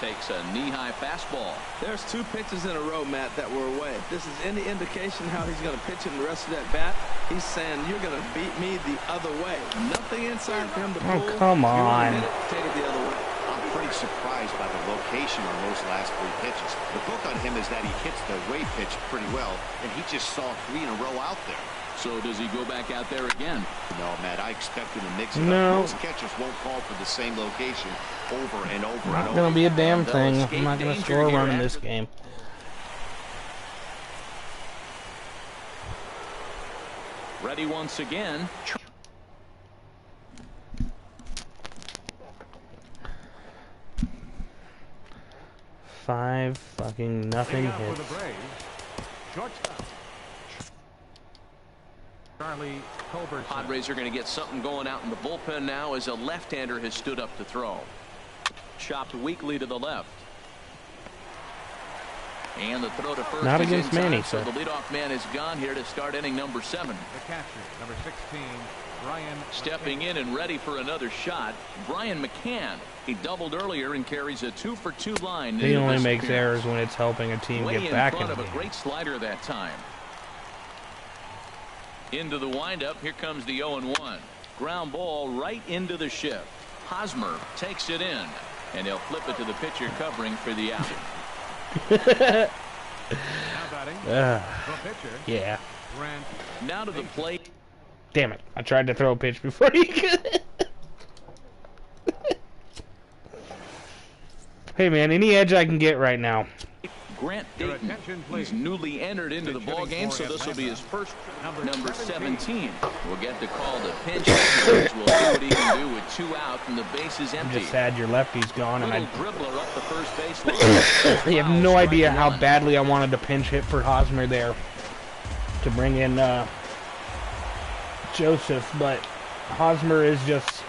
Takes a knee-high fastball.
There's 2 pitches in a row, Matt, that were away. If this is any indication how he's going to pitch in the rest of that bat, he's saying you're going to beat me the other way. Nothing inside for him to pull.
Oh, come on.
You want to hit it, take it the other way.
I'm pretty surprised by the location on those last 3 pitches. The book on him is that he hits the way pitch pretty well, and he just saw 3 in a row out there.
So does he go back out there again?
No, Matt, I expect him to mix it
No.
up. Most catchers won't call for the same location over and over and
Not
over.
gonna be a damn thing.
escape
I'm not gonna
danger
score a
here
run in
after-
this game.
Ready once again.
5 fucking nothing
Leading off for
hits.
the Braves, shortstop Charlie Culberson.
Padres are going to get something going out in the bullpen now as a left-hander has stood up to throw. Chopped weakly to the left. And the throw to first
Not
is
against
in time,
Manny,
so
sir.
the leadoff man is gone here to start inning number 7.
The catcher, number 16, Brian
Stepping
McCann.
in and ready for another shot, Brian McCann. He doubled earlier and carries a 2-for-2 line.
He
into
only
this
makes
appearance.
errors when it's helping a team
Way
get
in
back in
front
the
of a
game.
great slider that time. Into the windup. Here comes the 0-1. Ground ball right into the shift. Hosmer takes it in, and he'll flip it to the pitcher covering for the out.
Now batting,
Ugh,
the pitcher,
yeah.
Grant.
Now to the plate.
Damn it. I tried to throw a pitch before he could. Hey, man, any edge I can get right now.
Grant
Your
Dayton.
attention, please.
He's newly entered into the ball game, so this will be his first number 17. We'll get the call to pinch hit. We'll see what he can do with 2 out and the base is
I'm
empty.
just sad your lefty's gone, and
Little
I
dribbler up the first baseline.
have no idea how badly I wanted to pinch hit for Hosmer there to bring in Joseph, but Hosmer is just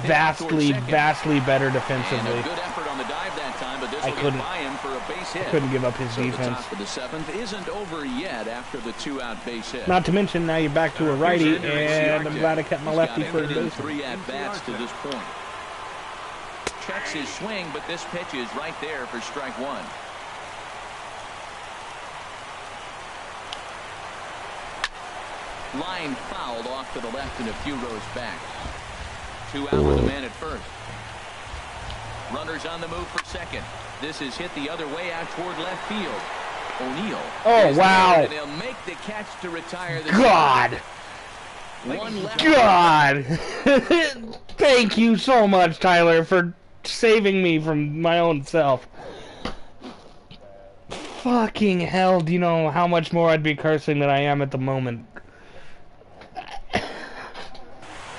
vastly better
And
defensively.
a good effort on the dive that time, but this
I
will get
couldn't-
by him for a base hit.
Couldn't give up his
So
defense.
the top of the 7th isn't over yet after the 2-out base hit.
Not to mention now you're back to a righty,
Here's Henry
and I'm
Siakam.
glad I kept my
He's
lefty
got
for a
a hit in
base.
3 at-bats to this point. Checks his swing, but this pitch is right there for strike 1. Line fouled off to the left and a few rows back. 2 out with a man at first. Runners on the move for second. This is hit the other way out toward left field. O'Neal.
Oh,
is
wow.
there, and he'll make the catch to retire the
God!
one left.
God! Thank you so much, Tyler, for saving me from my own self. Fucking hell, do you know how much more I'd be cursing than I am at the moment?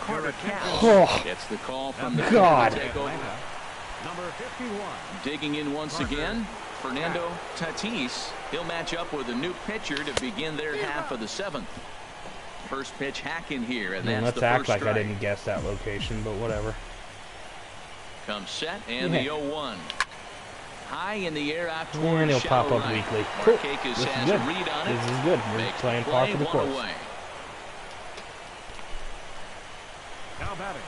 Carter Cash
Oh,
gets the call from the
God.
takeover.
Atlanta, number 51,
Digging in once again, Fernando Tatis. He'll match up with a new pitcher to begin their half of the 7th. First pitch hack in here, and that's
let's
the
act
first
like
strike.
I didn't guess that location, but whatever.
Comes set, and
Yeah.
the 0-1. High in the air out toward
And he'll
shallow
pop up
right.
weekly. Cool.
Markakis
This is
has
good.
a read on it.
This is good. We're
Makes
playing
the
par
play,
for the
1
course.
away.
now batting,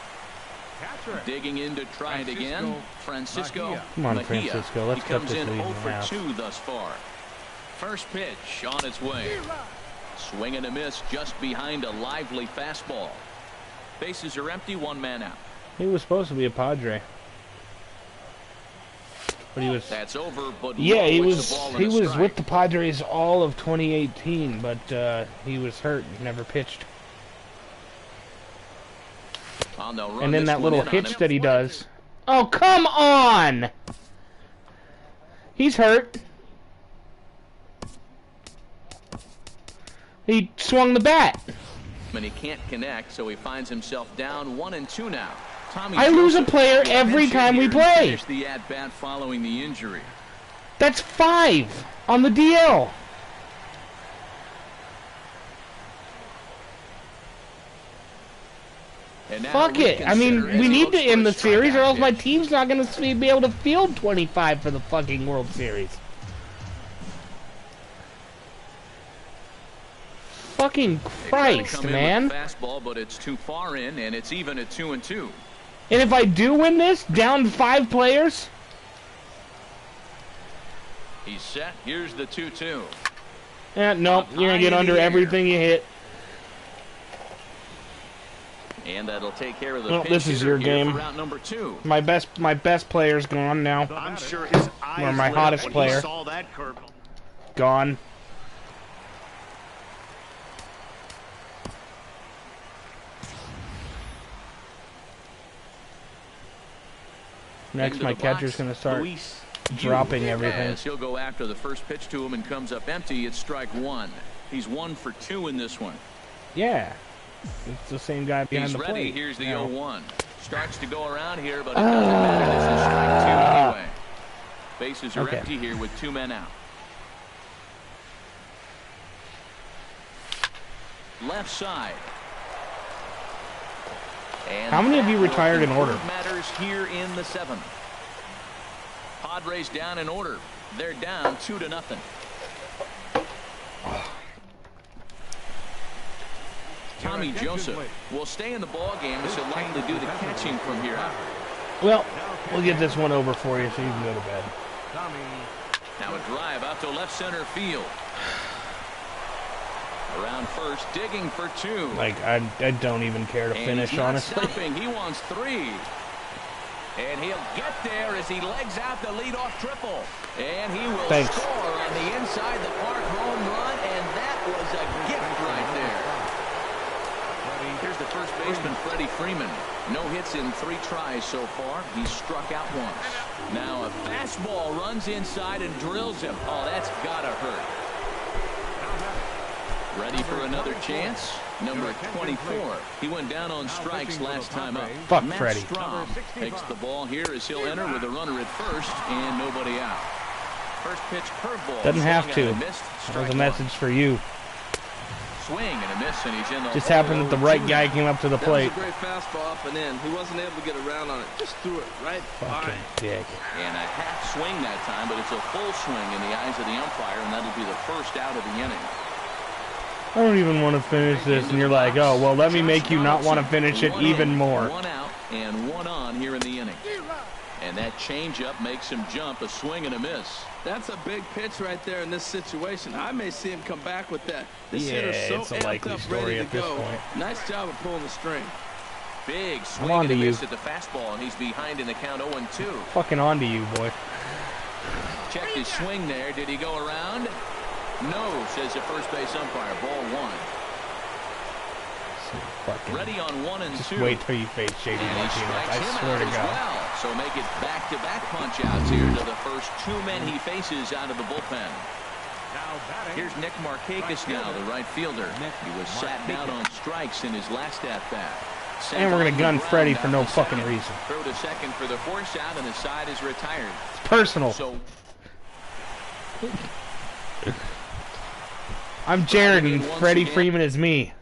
catcher,
Digging in to try it again. Francisco
Mejia.
Come on,
Mejia.
Francisco, let's
he
cut
comes
this
in
lead in
0 for
half.
2 thus far. First pitch on its way. Swing and a miss just behind a lively fastball. Bases are empty, 1 man out.
He was supposed to be a Padre. But he was...
That's over, but
Yeah,
low,
he
it's
was
a ball and
he
a
was
strike.
with the Padres all of 2018, but he was hurt and never pitched.
Well, they'll run
And then
this
that
one
little
in on
hitch
him.
that he does. Oh, come on! He's hurt. He swung the bat.
And he can't connect, so he finds himself down 1-2 now. Tommy
I lose a
Joseph
player
will
every
pinch hit
time we
here and
play.
finish the at-bat following the injury.
That's 5 on the DL.
And now
Fuck it. I mean,
reconsider as
we
he
need
looks
to
for
end
a
the series, or
strikeout
else my
pitch.
team's not going to be able to field 25 for the fucking World Series. Fucking
They try to
Christ,
come in
man.
with a fastball, but it's too far in, and it's even at 2-2.
And if I do win this, down 5 players,
He's set. Here's the 2-2.
nope,
Up
you're going
high
to get
in
under
the air.
everything you hit.
And that'll take care of the
Well,
pinch
this is
hitter
your
here
game.
for round number 2.
My best player's gone now.
I'm sure his eyes
my
lit
hottest
up when
player.
he saw that curve.
Gone. Next,
Into
my
the
catcher's
box,
going to start
Luis
dropping
Yu.
everything.
As he'll go after the first pitch to him and comes up empty. It's strike 1. He's 1 for 2 in this one.
Yeah. It's the same guy behind
He's
the
ready.
plate.
Here's the
now.
0-1. Starts to go around here, but it doesn't matter. This is strike 2 anyway. bases are empty here with 2 men out. Left side. And
how many of you retired in order?
Matters here in the 7th. Padres down in order. They're down 2-0. Tommy Joseph will stay in the ball game as he'll likely do the catching from here out.
Well, we'll get this one over for you so you can go to bed.
Now a drive out to left center field. Around first, digging for 2.
Like, I don't even care to finish, honestly.
Stopping. He wants 3. And he'll get there as he legs out the leadoff triple. And he will score on the inside the park home run, and that was a gift right there. Here's the first baseman, Freddie Freeman. No hits in 3 tries so far. He's struck out once. Now a fastball runs inside and drills him. Oh, that's gotta hurt. Ready for another chance? Number 24. He went down on strikes last time up.
Fuck
Matt
Freddie.
Strom takes the ball here as he'll enter with a runner at first and nobody out. First pitch curveball.
Doesn't have to. That was a message for you.
Swing and a miss, and he's in the
just happened that the right guy came up to the plate.
That was a great fastball up and in. He wasn't able to get around on it. Just threw it right by.
Dick.
And a half swing that time, but it's a full swing in the eyes of the umpire, and that'll be the first out of the inning.
I don't even want to finish this, and you're like, oh, well, let me make you not want to finish it even more.
1 out and 1 on here in the inning. And that changeup makes him jump, a swing and a miss.
That's a big pitch right there in this situation. I may see him come back with that. This
yeah,
hitter's so
it's a likely
amped up,
story
ready
at
to
this
go.
point.
Nice job of pulling the string.
Big swing and a miss at the fastball, and he's behind in the count 0-2.
Fucking on to you, boy.
Checked his swing there. Did he go around? No, says the first base umpire. Ball 1. Ready on 1 and 2.
Just wait till you face Shady Martinez. I swear to God.
Well. So make it back-to-back punch-outs here to the first 2 men he faces out of the bullpen. Here's Nick Markakis now, the right fielder. He was sat down on strikes in his last at-bat.
And we're going to gun Freddie for no fucking reason.
Throw to second for the force out, and the side is retired.
It's personal.
So
I'm Jared, and Freddie Freeman is me.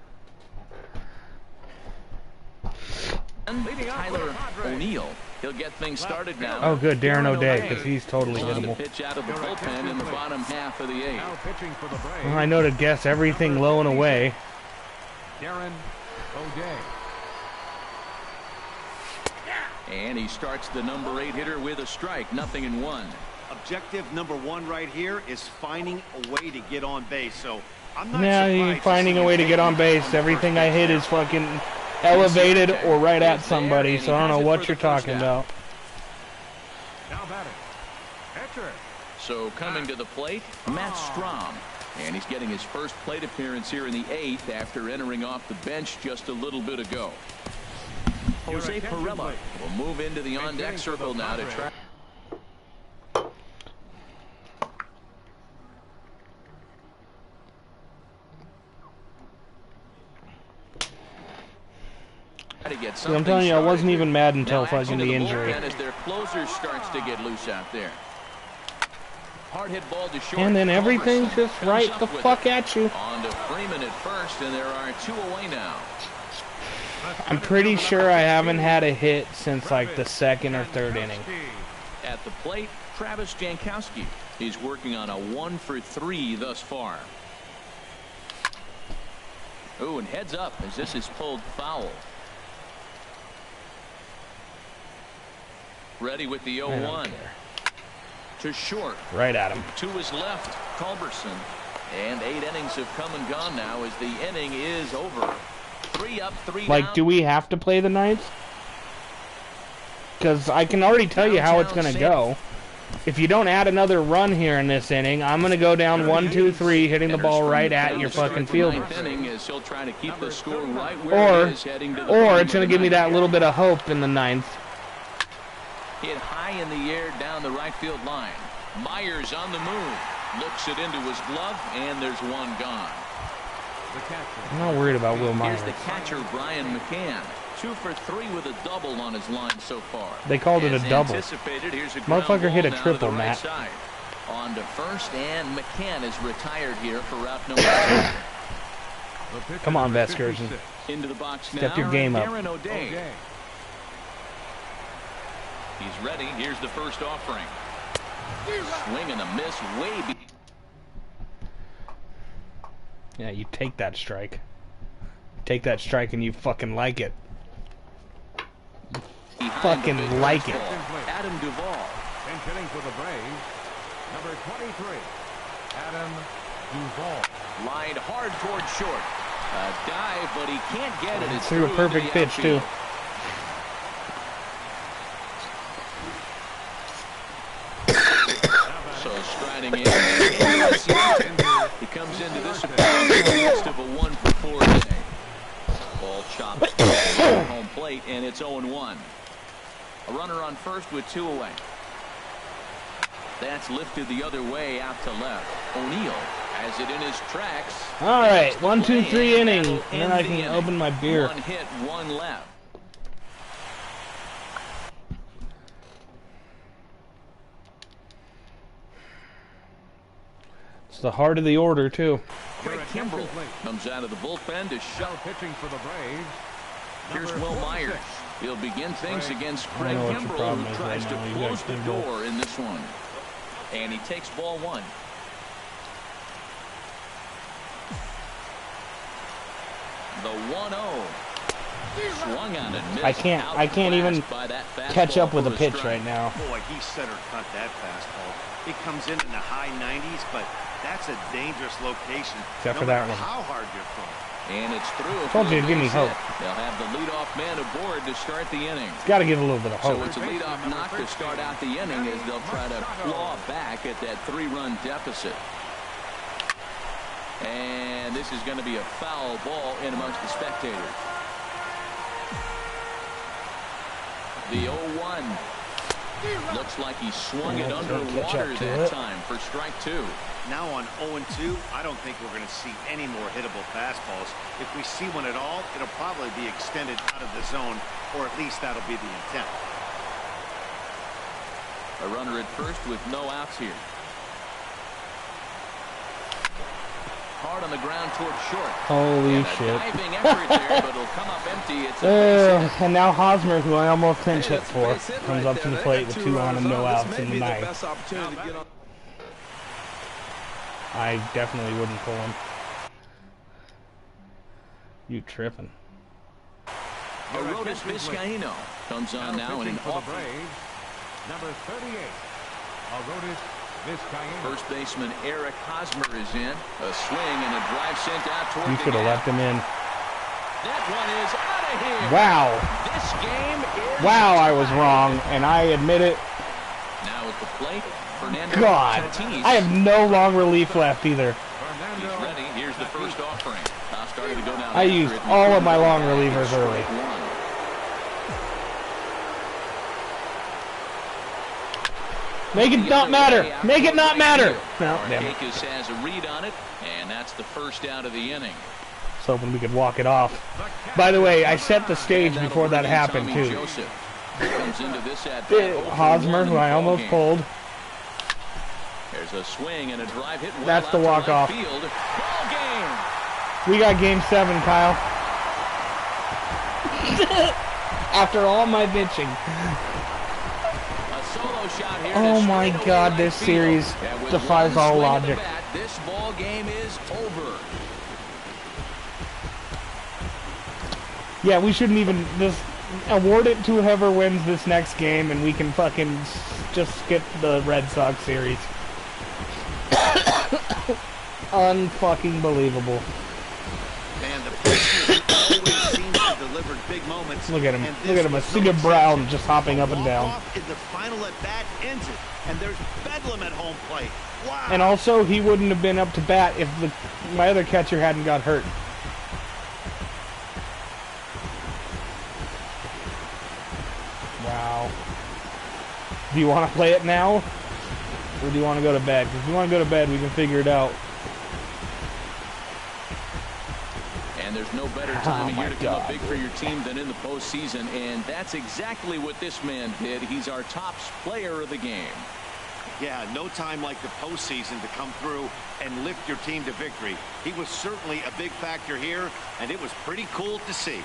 Tyler O'Neill. He'll get things started now.
Oh, good, Darren O'Day, because he's totally hittable.
Pitch out of the bullpen in the bottom half of the 8th.
Well, I know to guess everything low and away.
Darren O'Day.
And he starts the number 8 hitter with a strike, 0-1.
Objective number 1 right here is finding a way to get on base. So I'm not
surprised finding a way to get on base. Everything I hit is fucking elevated or right at somebody, so I don't know what you're talking about.
Now batting. Catcher.
So coming to the plate, Matt Strom. And he's getting his first plate appearance here in the 8th after entering off the bench just a little bit ago. Jose Pirela will move into the on-deck circle now to try.
I'm telling you, I wasn't even mad until fucking the injury.
As their closer starts to get loose out there. Hard hit ball to short.
And then everything's just right the fuck at you.
On to Freeman at first, and there are 2 away now.
I'm pretty sure I haven't had a hit since like the 2nd or 3rd inning.
At the plate, Travis Jankowski. He's working on a 1 for 3 thus far. Ooh, and heads up as this is pulled foul. Ready with the 0-1. To short.
Right at him.
To his left, Culberson. And 8 innings have come and gone now as the inning is over. 3 up, 3
like,
down.
do we have to play the 9th? Because I can already tell you how it's going to go. If you don't add another run here in this inning, I'm going to go down 1-2-3, hitting the ball right at your fucking fielder. Or it's going to give me that little bit of hope in the 9th.
Hit high in the air down the right field line. Myers on the move. Looks it into his glove, and there's 1 gone.
I'm not worried about Will Myers.
Here's the catcher, Brian McCann. 2 for 3 with a double on his line so far.
They called it a double.
Anticipated, here's a
Motherfucker hit a triple,
right
Matt.
Side. On to first, and McCann is retired here for route number 2.
Come on, Vescursion.
Into the box now.
Step your game up.
Aaron O'Day. He's ready. Here's the first offering. Swing and a miss way.
Yeah, you take that strike. Take that strike and you fucking like it. You fucking like it.
Adam Duvall.
And hitting for the Braves, number 23, Adam Duvall.
Lined hard toward short. A dive, but he can't get it. It's
threw a perfect pitch, too.
So striding in. He comes into this midst of a 1 for 4 today. Ball chopped home plate, and it's 0-1. A runner on first with 2 away. That's lifted the other way out to left. O'Neill has it in his tracks.
All right, 1, 2, 3 inning, and then I can open my beer.
1 hit, 1 left.
It's the heart of the order, too.
Craig Kimbrell comes out of the bullpen to shut.
Pitching for the Braves.
Here's Will Myers. He'll begin things against
I
Craig
know what your
Kimbrell,
problem
who
is
tries
right
to
now. You
close
got
the
Kimbrell.
door in this one. And he takes ball 1. The 1-0. Swung on and missed.
I can't even catch up with a pitch right now.
Boy, he center cut that fastball. It comes in the high 90s, but that's a dangerous location.
Except
no
for that
matter
one.
how hard you're throwing.
And it's through.
Told you to give me hope.
They'll have the leadoff man aboard to start the inning.
It's got to give a little bit of hope.
So it's a leadoff knock to start out the inning as they'll try to claw back at that 3-run deficit. And this is going to be a foul ball in amongst the spectators. The 0-1. Looks like he swung it underwater that time for strike 2.
Now on 0-2, I don't think we're going to see any more hittable fastballs. If we see one at all, it'll probably be extended out of the zone, or at least that'll be the intent.
A runner at first with no outs here. Hard on the ground toward short.
Holy
and
shit.
Diving effort there, but it'll come up empty. It's a base hit.
And now Hosmer, who I almost pinch hit for,
base hit
comes
right
up to the
there.
plate
They got
with
2
2 on
runners
and no
on. This
outs
may
in the
be the
ninth.
best opportunity to get on.
I definitely wouldn't pull him. You tripping.
Aroldis Vizcaíno comes on now in an
for the
off.
Braves, number 38, Aroldis Vizcaíno.
First baseman Eric Hosmer is in. A swing and a drive sent out toward
You
the
should have
gap.
left him in.
That one is out of here.
Wow.
This game is
Wow, I was wrong, and I admit it.
Now at the plate, Fernando
God,
Tatis.
I have no long relief left either.
He's ready. Here's the first offering. Now starting to go down.
I
after
used
it.
all of my long relievers early.
Strike 1.
Make it not matter. Make it not matter. No, damn it.
Markakis has a read on it, and that's the first out of the inning.
Was hoping we could walk it off. By the way, I set the stage before that happened
Tommy
too.
Joseph comes into this at bat,
Hosmer, who I almost pulled.
There's a swing and a drive hit. Well
That's the
out to
walk-off.
right field. Ball game.
We got game 7, Kyle. After all my bitching.
A solo shot here.
Oh
to
my
straight
God,
over
this
right field.
series
And with
defies
one
all
swing of the
logic.
bat, this ball game is over.
Yeah, we shouldn't even just award it to whoever wins this next game, and we can fucking just skip the Red Sox series. Unfucking believable.
Man, the pitcher always seems to deliver big moments.
Look at him.
and
Look
this
at him. A
was
sea
no
of brown
exception.
just hopping up and down.
Walk-off in the final at bat ends it, and there's bedlam at home plate. Wow.
And also, he wouldn't have been up to bat if my other catcher hadn't got hurt. Wow. Do you want to play it now? Or do you want to go to bed? Because if you want to go to bed, we can figure it out.
And there's there's no better time of year to come up big for
dude.
your team than in the postseason, and that's exactly what this man did. He's our top player of the game.
Yeah, no time like the postseason to come through and lift your team to victory. He was certainly a big factor here, and it was pretty cool to see.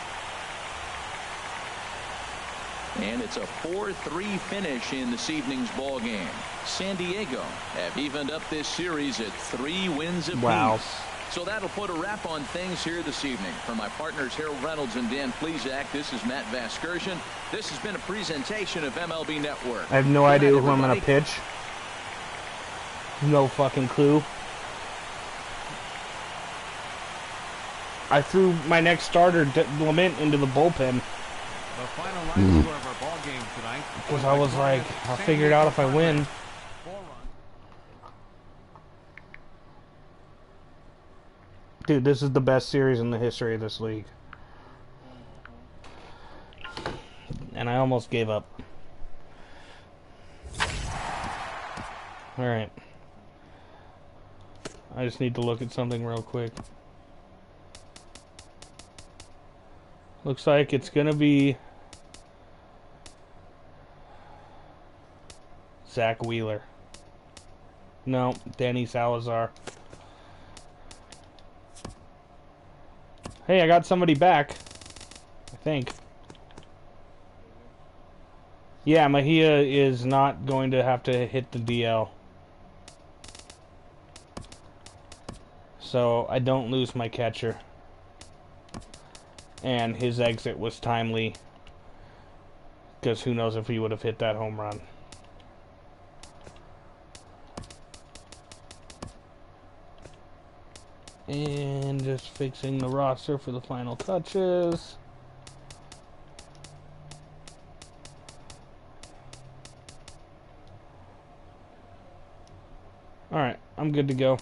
And it's a 4-3 finish in this evening's ball game. San Diego have evened up this series at 3 wins apiece.
Wow.
So that'll put a wrap on things here this evening. For my partners Harold Reynolds and Dan Plesac, this is Matt Vasgersian. This has been a presentation of MLB Network.
I have no idea who I'm going to pitch. No fucking clue. I threw my next starter, Lament, into the bullpen.
The final line score of our ball game tonight.
Because I was like, I'll figure it out if I win.
4 runs.
Dude, this is the best series in the history of this league. And I almost gave up. Alright. I just need to look at something real quick. Looks like it's gonna be Zach Wheeler. No, Danny Salazar. Hey, I got somebody back. I think. Yeah, Mejia is not going to have to hit the DL. So I don't lose my catcher. And his exit was timely. Because who knows if he would have hit that home run. And just fixing the roster for the final touches. Alright, I'm good to go.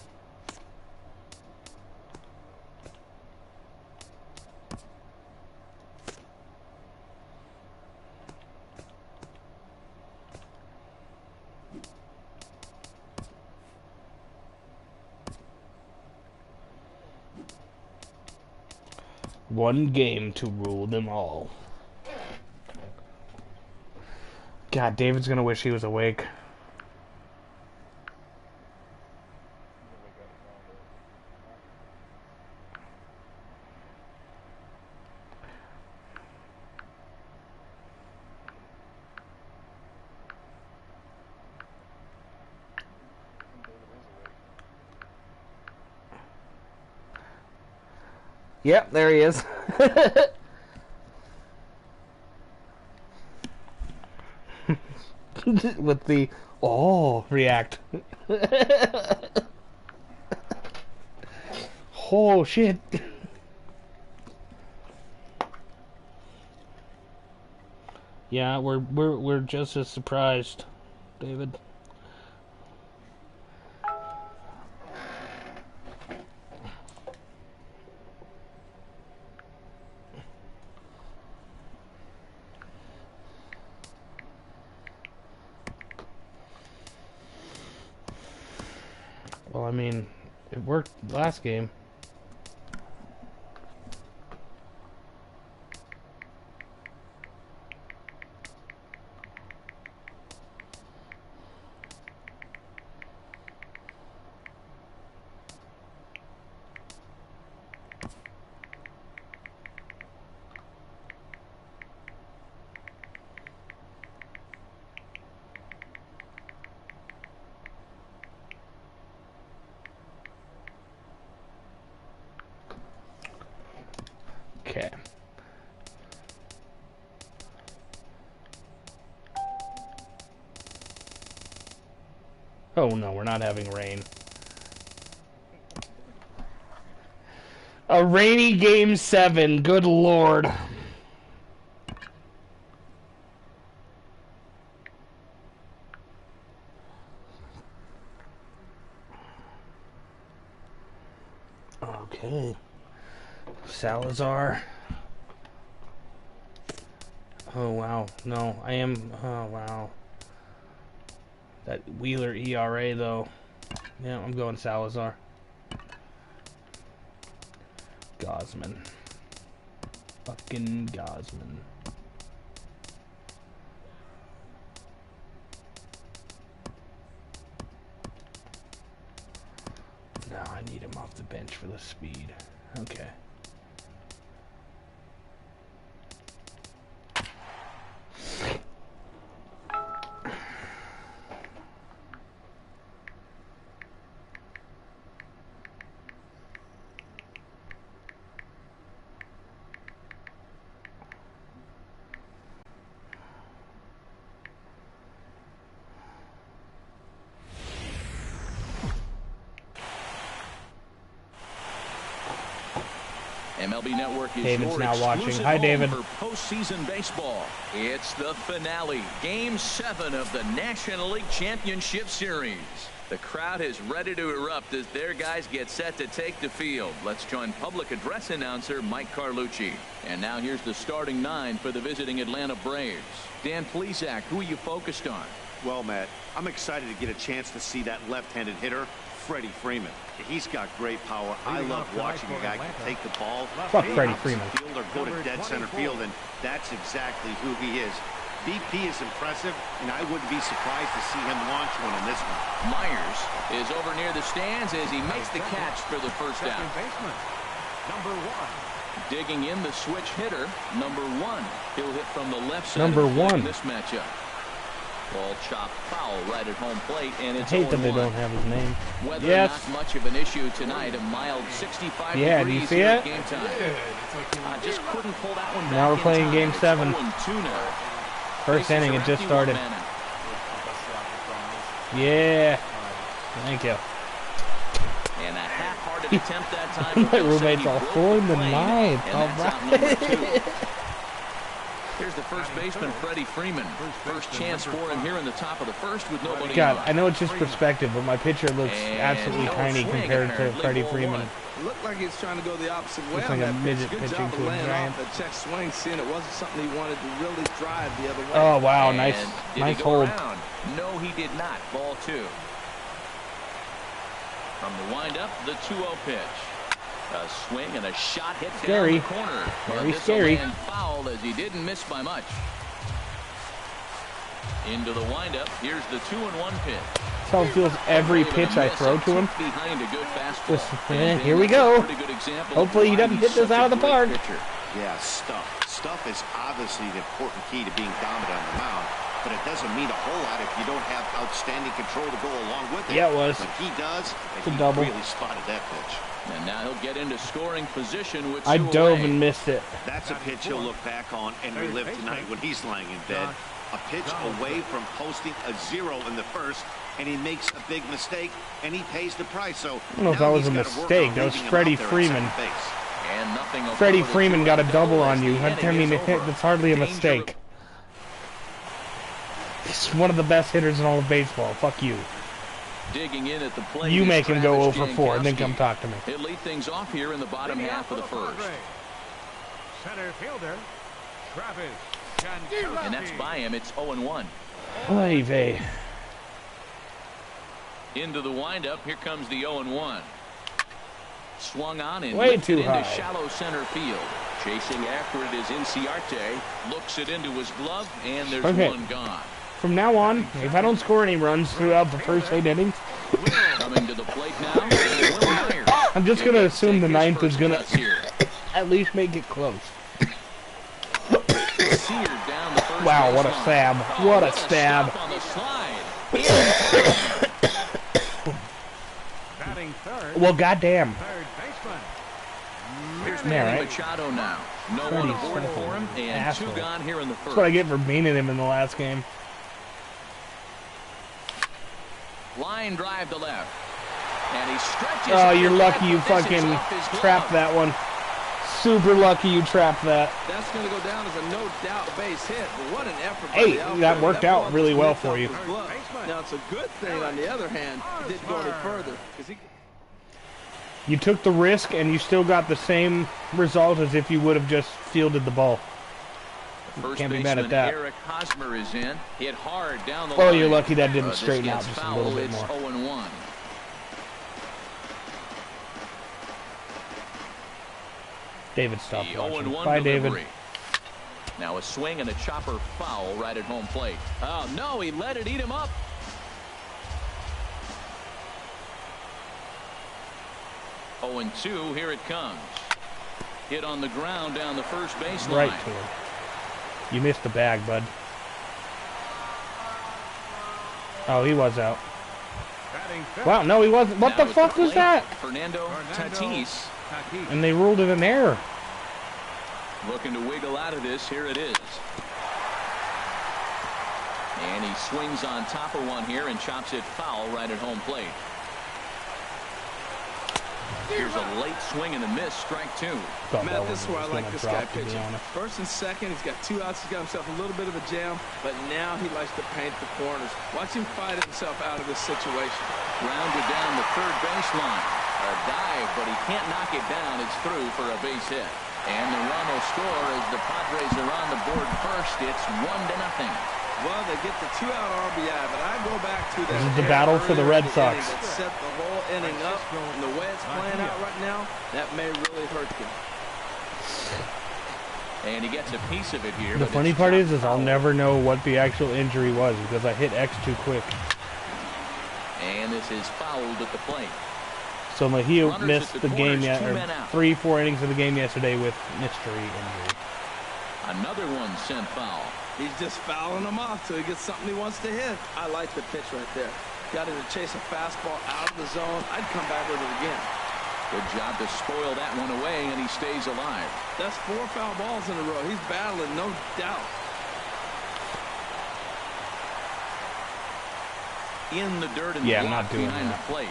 One game to rule them all. God, David's gonna wish he was awake. Yep, there he is. With the react. Oh shit. Yeah, we're just as surprised, David. Well, I mean, it worked last game. Okay. Oh no, we're not having rain. A rainy game 7, good lord. Okay. Salazar. Oh wow, no, I am, oh wow. That Wheeler ERA though. Yeah, I'm going Salazar. Gosman. Fucking Gosman. No, I need him off the bench for the speed. Okay.
MLB Network is
David's
your
now watching.
exclusive
Hi,
home
David.
for postseason baseball. It's the finale, Game 7 of the National League Championship Series. The crowd is ready to erupt as their guys get set to take the field. Let's join public address announcer Mike Carlucci. And now here's the starting 9 for the visiting Atlanta Braves. Dan Plesac, who are you focused on?
Well, Matt, I'm excited to get a chance to see that left-handed hitter, Freddie Freeman. He's got great power. I love watching a guy can take the ball,
Fuck Freddie Freeman.
field or go to dead center field, and that's exactly who he is. BP is impressive, and I wouldn't be surprised to see him launch one in this one.
Myers is over near the stands as he makes the catch for the first down.
Baseman, number 1.
Digging in the switch hitter, number 1. He'll hit from the left side
Number
of the plate
1.
in this matchup. Ball chopped foul right at home plate, and
I
it's
hate that
0-1.
they don't have his name.
Weather
Yes.
not much of an issue tonight. A mild 65
Yeah, do you
degrees
see
here
it?
at game time. Just couldn't pull that one back.
Now we're
in
playing
time.
game
It's
7.
0-2 now.
First
Bases
inning,
are
it just
empty,
started.
1 man out.
Yeah. Thank you.
And a half-hearted attempt that time.
My roommate's all 4 in the ninth.
And
All
that's out number
right.
2. Here's the first baseman, Freddie Freeman. First chance for him here in the top of the first with nobody
God,
on.
I know it's just perspective, but my pitcher looks
And
absolutely
no
tiny
swing,
compared to
apparently,
Freddie
ball
Freeman.
1.
It looked like he was trying to go the opposite way
Looks
on
like a
that
midget
pitch. Good
pitching
job
to
of
a
laying
giant.
off that check swing, seeing it wasn't something he wanted to really drive the other way.
Oh, wow.
And
Nice,
did
nice
he go
hold.
around? No, he did not. Ball 2. From the windup, the 2-0 pitch. A swing and a shot hit
Scary.
down the corner.
Very
This
scary.
will land foul as he didn't miss by much. Into the windup. Here's the 2-1 pitch.
That's how it feels every pitch I throw to him.
Behind a good fastball.
Just,
And
here we
that's a
go.
pretty good example
Hopefully
of
he
why
doesn't
he's
hit this
such
out
a
of the
great
park.
pitcher.
Yeah, stuff. Stuff is obviously the important key to being dominant on the mound, but it doesn't mean a whole lot if you don't have outstanding control to go along with it.
Yeah, it was.
But he does,
It's
and
a
he
double.
really spotted that pitch.
And now he'll get into scoring position with
I
two
dove
away.
and missed it.
That's a pitch he'll look back on and relive tonight when he's lying in bed. A pitch away from posting a 0 in the first, and he makes a big mistake, and he pays the price. So
I don't know if
now
that was
he's
a
gotta work
mistake.
on
That was
leaving him
Freddie
out there at
Freeman.
second base.
And nothing will
Freddie
cover the
Freeman got a
two-run
double
goal
on
as
you.
the
I
inning
mean,
is over.
that's hardly a
Danger
mistake. He's one of the best hitters in all of baseball. Fuck you.
Digging in at the plate.
You
is
make him go
Travis
0 for 4 and then
Jankowski.
come talk to me.
He'll lead things off here in the bottom half of the first.
Center fielder, Travis.
And that's by him. It's 0-1.
Oy vey.
Into the windup. Here comes the 0-1. Swung on and
Way
lifted
too
into
high.
shallow center field. Chasing after it is Inciarte. Looks it into his glove, and there's
Okay.
one gone.
From now on, if I don't score any runs throughout the first 8 innings,
Coming to the plate now. is Will Myers.
I'm just going to assume the
Take his
ninth is
first
going
cuts
to
here.
at least make it close.
Seared down the first
Wow, what a
baseline.
stab.
Oh,
What a stab.
stop on the slide.
Batting third,
Well, goddamn.
third baseman.
Here's
Yeah,
Manny
right.
Machado now. No one
Freddie's
aboard
such
for him,
an
and
asshole.
2 gone here in the first.
That's what I get for beaning him in the last game.
Line drive to left. And he stretches.
Oh,
out
you're
the
lucky you
left, but this is
fucking
off his glove.
trapped that one. Super lucky you trapped that.
That's going to go down as a no-doubt base hit. But what an effort by
Hey,
the outfielder.
that worked out
ball
really
just
well
nipped
for
off
you.
his glove. Now, it's a good thing, on the other hand, it didn't go any further. 'Cause he
You took the risk and you still got the same result as if you would have just fielded the ball.
First
Can't be mad at
baseman
that.
Eric Hosmer is in. Hit hard down the
Well,
line.
you're lucky that didn't
This
straighten out
gets
just a
foul.
little bit
It's
more. David stopped
The
watching.
0-1
Bye, David.
delivery. Now a swing and a chopper foul right at home plate. Oh, no, he let it eat him up. 0-2, here it comes. Hit on the ground down the first baseline.
Right to him. You missed the bag, bud. Oh, he was out.
Batting fifth.
Wow, no, he wasn't. What
Now
the
at
fuck was
plate,
that?
Fernando Tatis
And they ruled it an error.
looking to wiggle out of this. Here it is. And he swings on top of one here and chops it foul right at home plate. Here's a late swing and a miss. Strike two.
Thought
Matt,
that
this is
one
where I
was
like
gonna
this
drop,
guy
to be
pitching.
honest.
First and second, he's got 2 outs. He's got himself a little bit of a jam, but now he likes to paint the corners. Watch him fight himself out of this situation.
Grounded down the third baseline. A dive, but he can't knock it down. It's through for a base hit. And the run will score as the Padres are on the board first. It's 1-0.
Well, they get the 2-out RBI, but I go back to that.
This is the battle for the Red Sox.
That set the whole inning up, and the way it's playing out right now, that may really hurt them.
And he gets a piece of it here.
The
but
funny
it's
part
chopped
is I'll
foul.
never know what the actual injury was because I hit X too quick.
And this is fouled at the plate.
So Mejia
Runners
missed
at
the
the
game
corners,
yet,
2
or
men out.
3-4 innings of the game yesterday with mystery injury.
Another one sent foul.
He's just fouling them off till he gets something he wants to hit. I like the pitch right there. Got him to chase a fastball out of the zone. I'd come back with it again.
Good job to spoil that one away, and he stays alive.
That's 4 foul balls in a row. He's battling, no doubt.
In the dirt and
Yeah, I'm
blocked
not doing
behind
that.
the plate.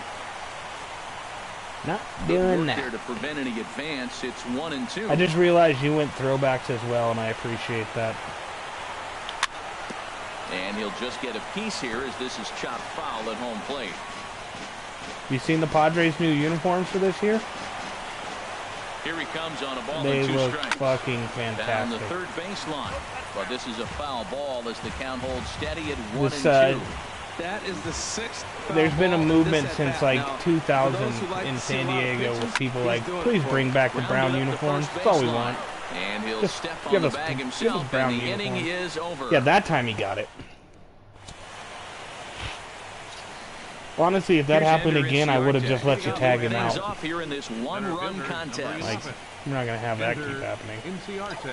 Not
Good
doing
work there
that.
to prevent any advance. It's 1-2.
I just realized you went throwbacks as well, and I appreciate that.
And he'll just get a piece here as this is chopped foul at home plate.
You seen the Padres' new uniforms for this year?
Here he comes on a ball
They
and 2
look
strikes.
fucking
Down the
fantastic.
third baseline. But this is a foul ball as the count holds steady at 1-2.
This,
That is the 6th foul
There's been a
ball in
movement
this
since
at-bat.
like
Now,
2000
for those who like
in
to see
San
a lot of
Diego
pitches,
with people
he's
like,
doing it
please
for
bring
them.
back the brown
Grounded up the
uniforms.
first
That's all we
baseline.
want.
And he'll
Just
step
give
on the
us-
bag
give us
himself,
brown
and the inning
uniform.
is over.
Yeah, that time he got it. Honestly, if that
Here's
happened
Ender
again, I would have just let you tag him
Innings
out.
off here in this one-run contest.
Like, I'm not gonna have that keep happening.
NCRC.
We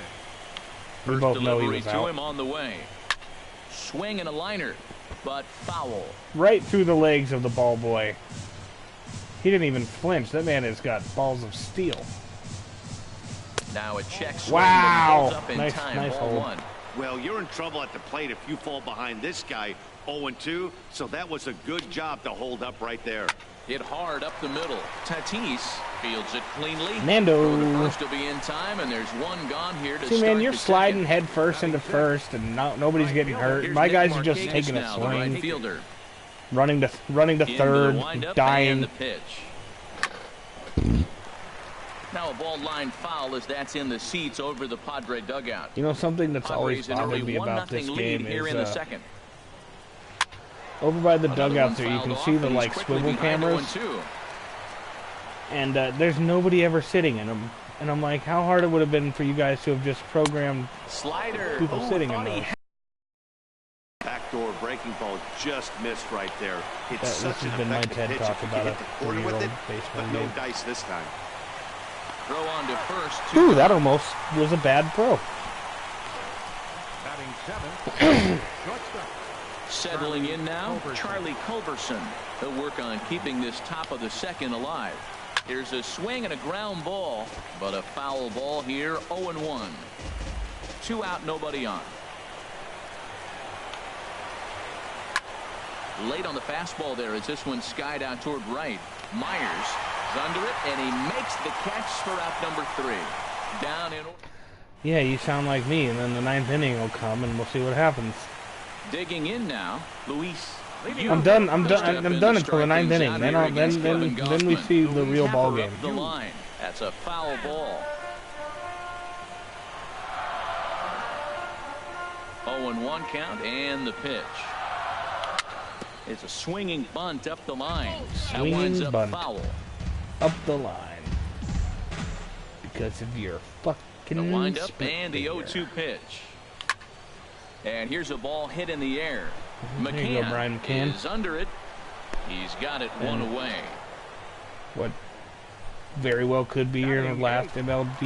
First
both know he
delivery
was
to
out.
him on the way. Swing and a liner, but foul.
Right through the legs of the ball boy. He didn't even flinch. That man has got balls of steel.
Now a check swing,
Wow.
but he holds up in
Nice-
time.
nice
Ball
hold.
1.
Well, you're in trouble at the plate if you fall behind this guy 0-2, so that was a good job to hold up right there.
Hit hard up the middle. Tatis fields it cleanly.
Nando.
Throw to first will be in time, and there's one gone here to
See,
start
man, you're
the
sliding
second.
head first into first, and nobody's getting hurt.
Here's
My
Nick
guys are just
Markakis
taking a
now, the right
swing,
fielder.
running to
Into the
third,
windup and
dying.
the pitch. Now a ball line foul as that's in the seats over the Padre dugout.
You know, something that's always
Padres an early
bothered me about this
1-0 lead
game
here
is
in the second.
over by the
Another
dugout
one
there, you
fouled
can
off,
see the
and he's
like
quickly
swivel
behind
cameras,
0-2.
and there's nobody ever sitting in them. And I'm like, how hard it would have been for you guys to have just programmed
Slider.
people
Oh,
sitting in
thought he
those.
Backdoor breaking ball just missed right there. It's
This
such
has
an
been my
effective
TED
pitch
talk
if you
about
can
a
hit the corner with
3-year-old
it,
baseball
but no
game.
dice this time.
Throw on to first.
Ooh, that almost was a bad throw.
Batting 7th. Shortstop.
Settling in now,
Culberson.
Charlie Culberson. He'll work on keeping this top of the second alive. Here's a swing and a ground ball, but a foul ball here, 0-1. 2 out, nobody on. Late on the fastball there as this one skied out toward right. Myers is under it, and he makes the catch for out number 3. Down in.
Yeah, you sound like me, and then the 9th inning will come, and we'll see what happens.
Digging in now, Luis.
I'm done until the 9th inning. Then we see the real ball game.
The line. That's a foul ball. 0-1 count and the pitch. It's a swinging bunt up the line. That winds
Swinging
up
bunt.
foul.
Up the line. because of your fucking
The windup
split
and the
finger.
0-2 pitch. And here's a ball hit in the air.
There you go, Brian McCann.
is under it. He's got it one away.
What very well could be your last MLB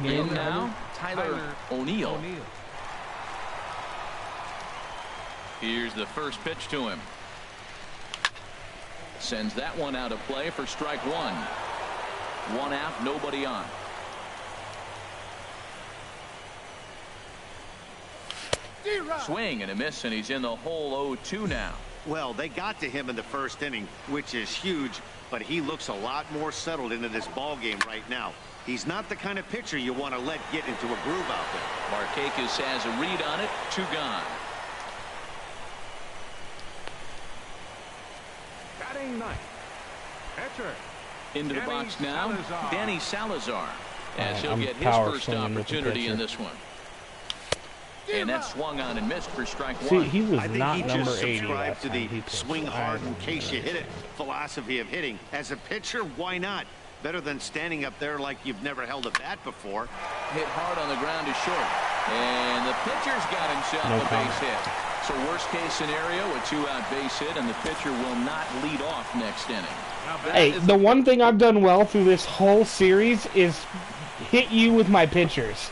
game.
In now, Tyler O'Neill. Here's the first pitch to him. Sends that one out of play for strike one. One out, nobody on. Swing and a miss, and he's in the hole 0-2 now.
Well, they got to him in the first inning, which is huge, but he looks a lot more settled into this ball game right now. He's not the kind of pitcher you want to let get into a groove out there.
Markakis has a read on it. 2 gone.
Batting ninth. Pitcher.
Into the box now,
Salazar.
Danny Salazar, as he'll
I'm
get his
power
first
swinging with the
opportunity in
pitcher.
this one. And that swung on and missed for strike
See,
one.
he was
I think
not
he
number
just
80
subscribed
last
to
time
the
he pitched.
swing hard in case you hit it
Right.
philosophy of hitting. As a pitcher, why not? Better than standing up there like you've never held a bat before.
Hit hard on the ground is short. And the pitcher's got himself
No
a
comment.
base hit. So worst case scenario, a 2-out base hit, and the pitcher will not lead off next inning.
Hey, the one thing I've done well through this whole series is hit you with my pitchers.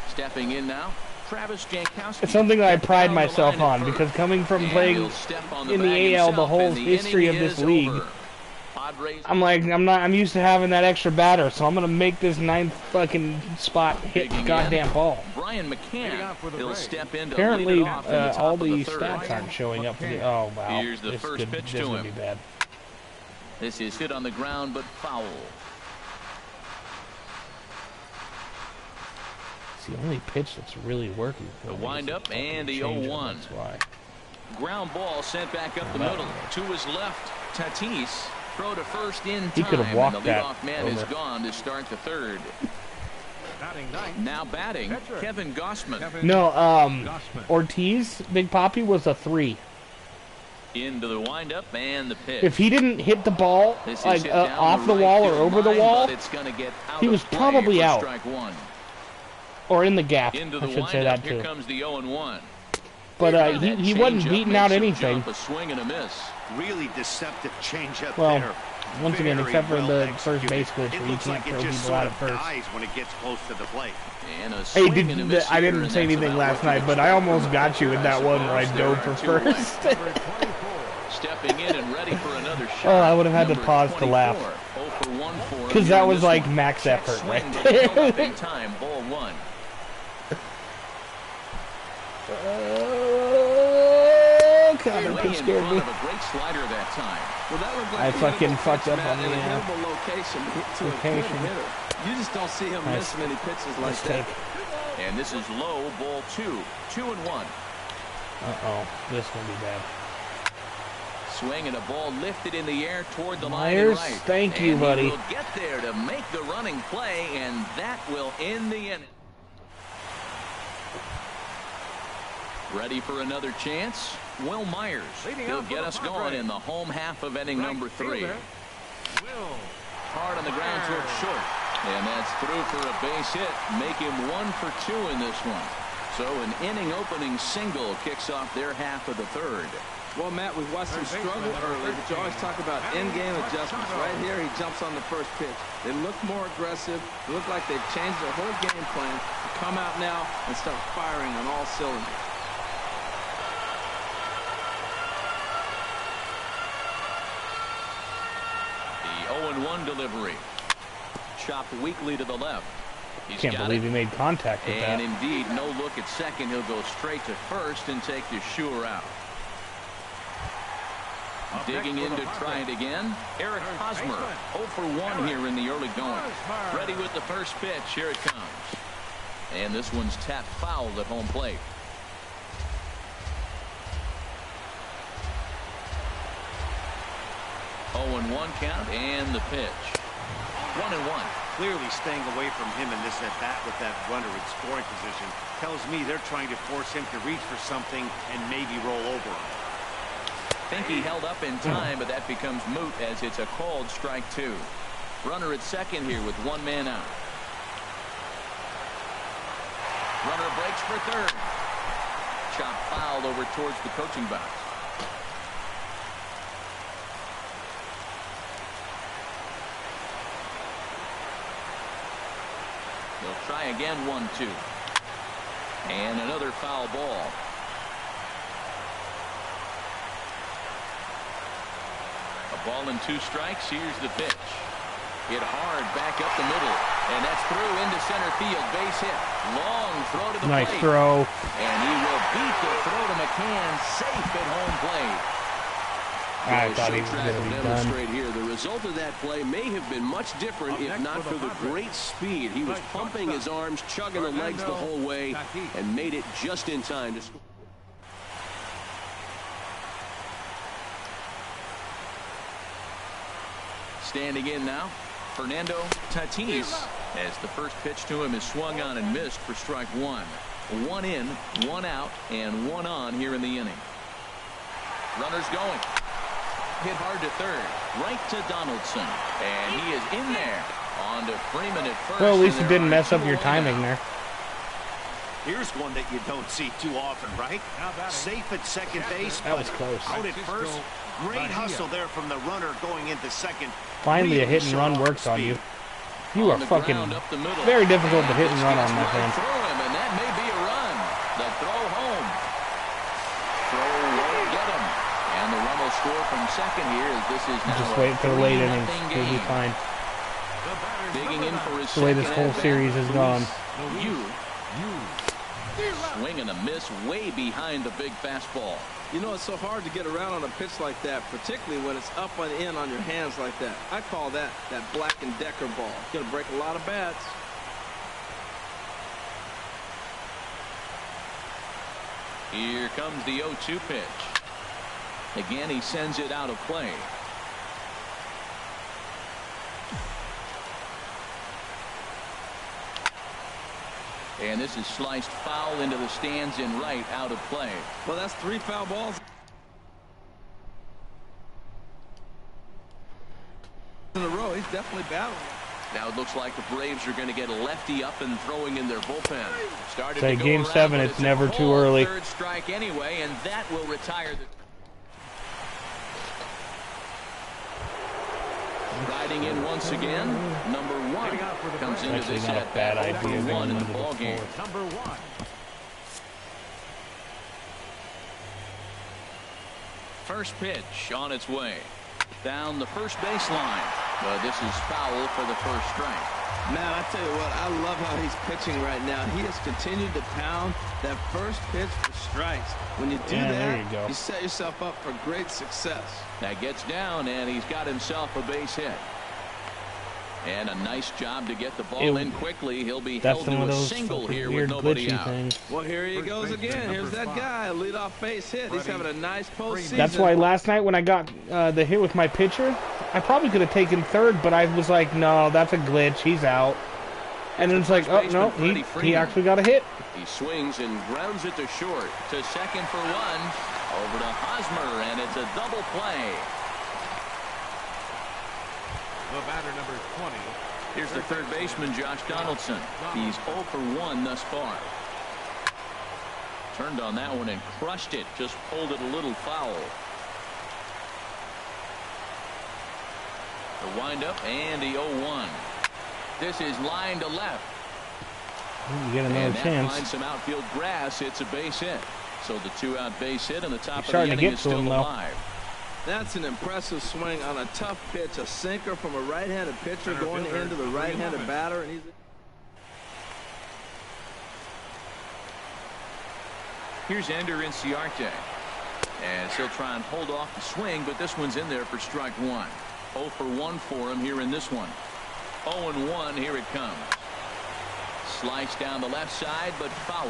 Stepping in now, Travis Jankowski.
It's something that I pride
Down the
myself
line at
on
first.
because coming from
And
playing
he'll step on
in
bag
the AL the
himself,
whole
and the
history of
inning
this
is
league,
over. Padres.
I'm used to having that extra batter, so I'm gonna make this ninth fucking spot hit the
Digging
goddamn
in,
ball.
Brian
Leading
McCann.
off for the
He'll
Braves.
step in to
Apparently,
lead it off in the top
all
of the
the
third.
stats aren't showing up. For the, oh wow,
Here's the
this
first
could,
pitch
this
to
would
him.
be bad.
This is hit on the ground, but foul.
It's the only pitch that's really working. For
The
me is
windup
fucking
and the
changeup,
0-1.
That's why.
Ground ball sent back up the
Wow.
middle. To his left, Tatis. Throw to first in time.
He could have walked
and the
that
leadoff man
over.
is gone to start the third.
Batting ninth.
Now batting,
Pitcher.
Kevin Gossman.
Kevin
No,
Gossman.
Ortiz, Big Papi was a 3.
Into the windup and the pitch.
If he didn't hit the ball
This is
like
hit down
off the
right
wall or
field
over the
line,
wall,
but it's gonna get out
he
of
was
play
probably
for
out.
Strike one.
or in the gap,
Into the
I should say
windup.
that
Here
too.
comes the 0-1.
But
That
he wasn't
changeup
beating
makes
out
him
anything.
jump, a swing and a miss.
Really deceptive changeup
Well,
there.
once again,
Very
except for
well
the first
executed.
base glitch
It
where you
looks
can't
like
throw
it just
people
sort
out
of
at first.
dies when it gets close to the plate.
And a
Hey,
swing and a miss
I
here,
didn't
and
say
that's
anything
about
last
what you
night, but I
expect
almost
from
got you in that
Bryce
one where I
Harper.
dove
There
for
are two away.
first.
Number 24.
Stepping in and ready for another shot.
Oh, I would have had to
Number
pause to
24.
laugh.
0 for 1 for him
Because
here
that
in
was
this
like
one.
max
Check
effort
swing,
right
but it's come up
there.
in time. Ball 1.
God,
Way
that
in
scared
front
me.
of a great slider that time.
Well, that looked like
I
a
fucking
hittable
fucked
pitch,
up
Matt,
on
in
the,
a hittable location to a good
location.
hitter. You just don't see him
Nice.
miss many pitches like
Mistake.
that.
And this is low. Ball 2. 2-1.
Uh-oh, this will be bad.
Swing and a ball lifted in the air toward the line
Myers,
and right.
thank you,
And
buddy.
He will get there to make the running play, and that will end the inning. Ready for another chance? Will Myers.
Leading
He'll
off for
get
the
us going
Padres.
in the home half of inning
Right
number 3.
fielder, Will
Hard on the ground towards short. And that's through for a base hit. Make him 1 for 2 in this one. So an inning opening single kicks off their half of the third.
Well, Matt, we've watched him struggle early, but you always talk about in-game adjustments. Right here, he jumps on the first pitch. They look more aggressive. They look like they've changed their whole game plan to come out now and start firing on all cylinders.
The 0-1 delivery. Chopped weakly to the left. He's
Can't
got
believe
it.
he made contact with
And
that.
indeed, no look at second. He'll go straight to first and take the sure out.
Up
Digging
next
in
for
to
the
try it
Padres.
again. Eric Hosmer, 0 for 1 here in the early going.
Hosmer.
Ready with the first pitch. Here it comes. And this one's tapped foul at home plate. Oh, and 1 count and the pitch. 1-1.
Clearly staying away from him in this at-bat with that runner in scoring position tells me they're trying to force him to reach for something and maybe roll over on it.
Think he held up in time, but that becomes moot as it's a called strike 2. Runner at second here with 1 man out. Runner breaks for third. Chop fouled over towards the coaching box. They'll try again, 1-2. And another foul ball. A ball and 2 strikes. Here's the pitch. Hit hard back up the middle. And that's through into center field. Base hit. Long throw to the plate.
Nice throw.
And he will beat the throw to McCann. Safe at home plate.
I thought he was going to be done.
Here. The result of that play may have been much different if not for the great speed. He was pumping his arms, chugging the legs the whole way, and made it just in time to score.
Standing in now, Fernando Tatis, as the first pitch to him is swung on and missed for strike 1. 1 in, 1 out, and 1 on here in the inning. Runners going. Hit hard to third, right to Donaldson, and he is in there. On to Freeman at first.
Well, at least it didn't mess up your timing there.
Here's one that you don't see too often, right? Safe at second base.
That was close.
Out at first. Great hustle there from the runner going into second.
Finally, a hit and run works on you. You are fucking very difficult to hit and run on, my friend.
And that may be a run. The throw home. Throw won't get him. And the run will score from second here as this is now
Just wait for the late innings. He'll be fine.
Digging in for his
the way this whole series has gone.
Swing and a miss way behind the big fastball.
You know, it's so hard to get around on a pitch like that, particularly when it's up and in on your hands like that. I call that Black and Decker ball. It's going to break a lot of bats.
Here comes the 0-2 pitch. Again, he sends it out of play. And this is sliced foul into the stands in right, out of play.
Well, that's 3 foul balls in a row. He's definitely battling.
Now it looks like the Braves are going to get a lefty up and throwing in their bullpen. Started
Say
to go
game
around,
7,
but
it's never too early.
Third strike anyway, and that will retire the. Riding in once again, number 1 comes into
Actually
this
not a
at
bad
bat
idea
1
going
in the
into the
ball game.
Number 1.
First pitch on its way down the first baseline, but this is foul for the first strike.
Man, I tell you what, I love how he's pitching right now. He has continued to pound that first pitch for strikes. When you do that, you set yourself up for great success.
That gets down, and he's got himself a base hit. And a nice job to get the ball in quickly. He'll be held to a single here with nobody out.
Things.
Well, here he goes again. Here's that guy, leadoff base hit. He's having a nice postseason.
That's why last night when I got the hit with my pitcher, I probably could have taken third, but I was like, no, that's a glitch. He's out. And then it's like, oh, no, he actually got a hit.
He swings and grounds it to short. To second for 1. Over to Hosmer, and it's a double play.
The batter, number 20.
Here's the third baseman, Josh Donaldson. He's 0 for 1 thus far. Turned on that one and crushed it. Just pulled it a little foul. The windup and the 0-1. This is line to left.
You get another chance.
Finds some outfield grass. It's a base hit. So the 2-out base hit, and the top of the inning is still alive.
That's an impressive swing on a tough pitch. A sinker from a right-handed pitcher going into the right-handed batter. And
Here's Ender Inciarte. As he'll try and hold off the swing, but this one's in there for strike 1. 0 for 1 for him here in this one. 0-1, here it comes. Slice down the left side, but foul.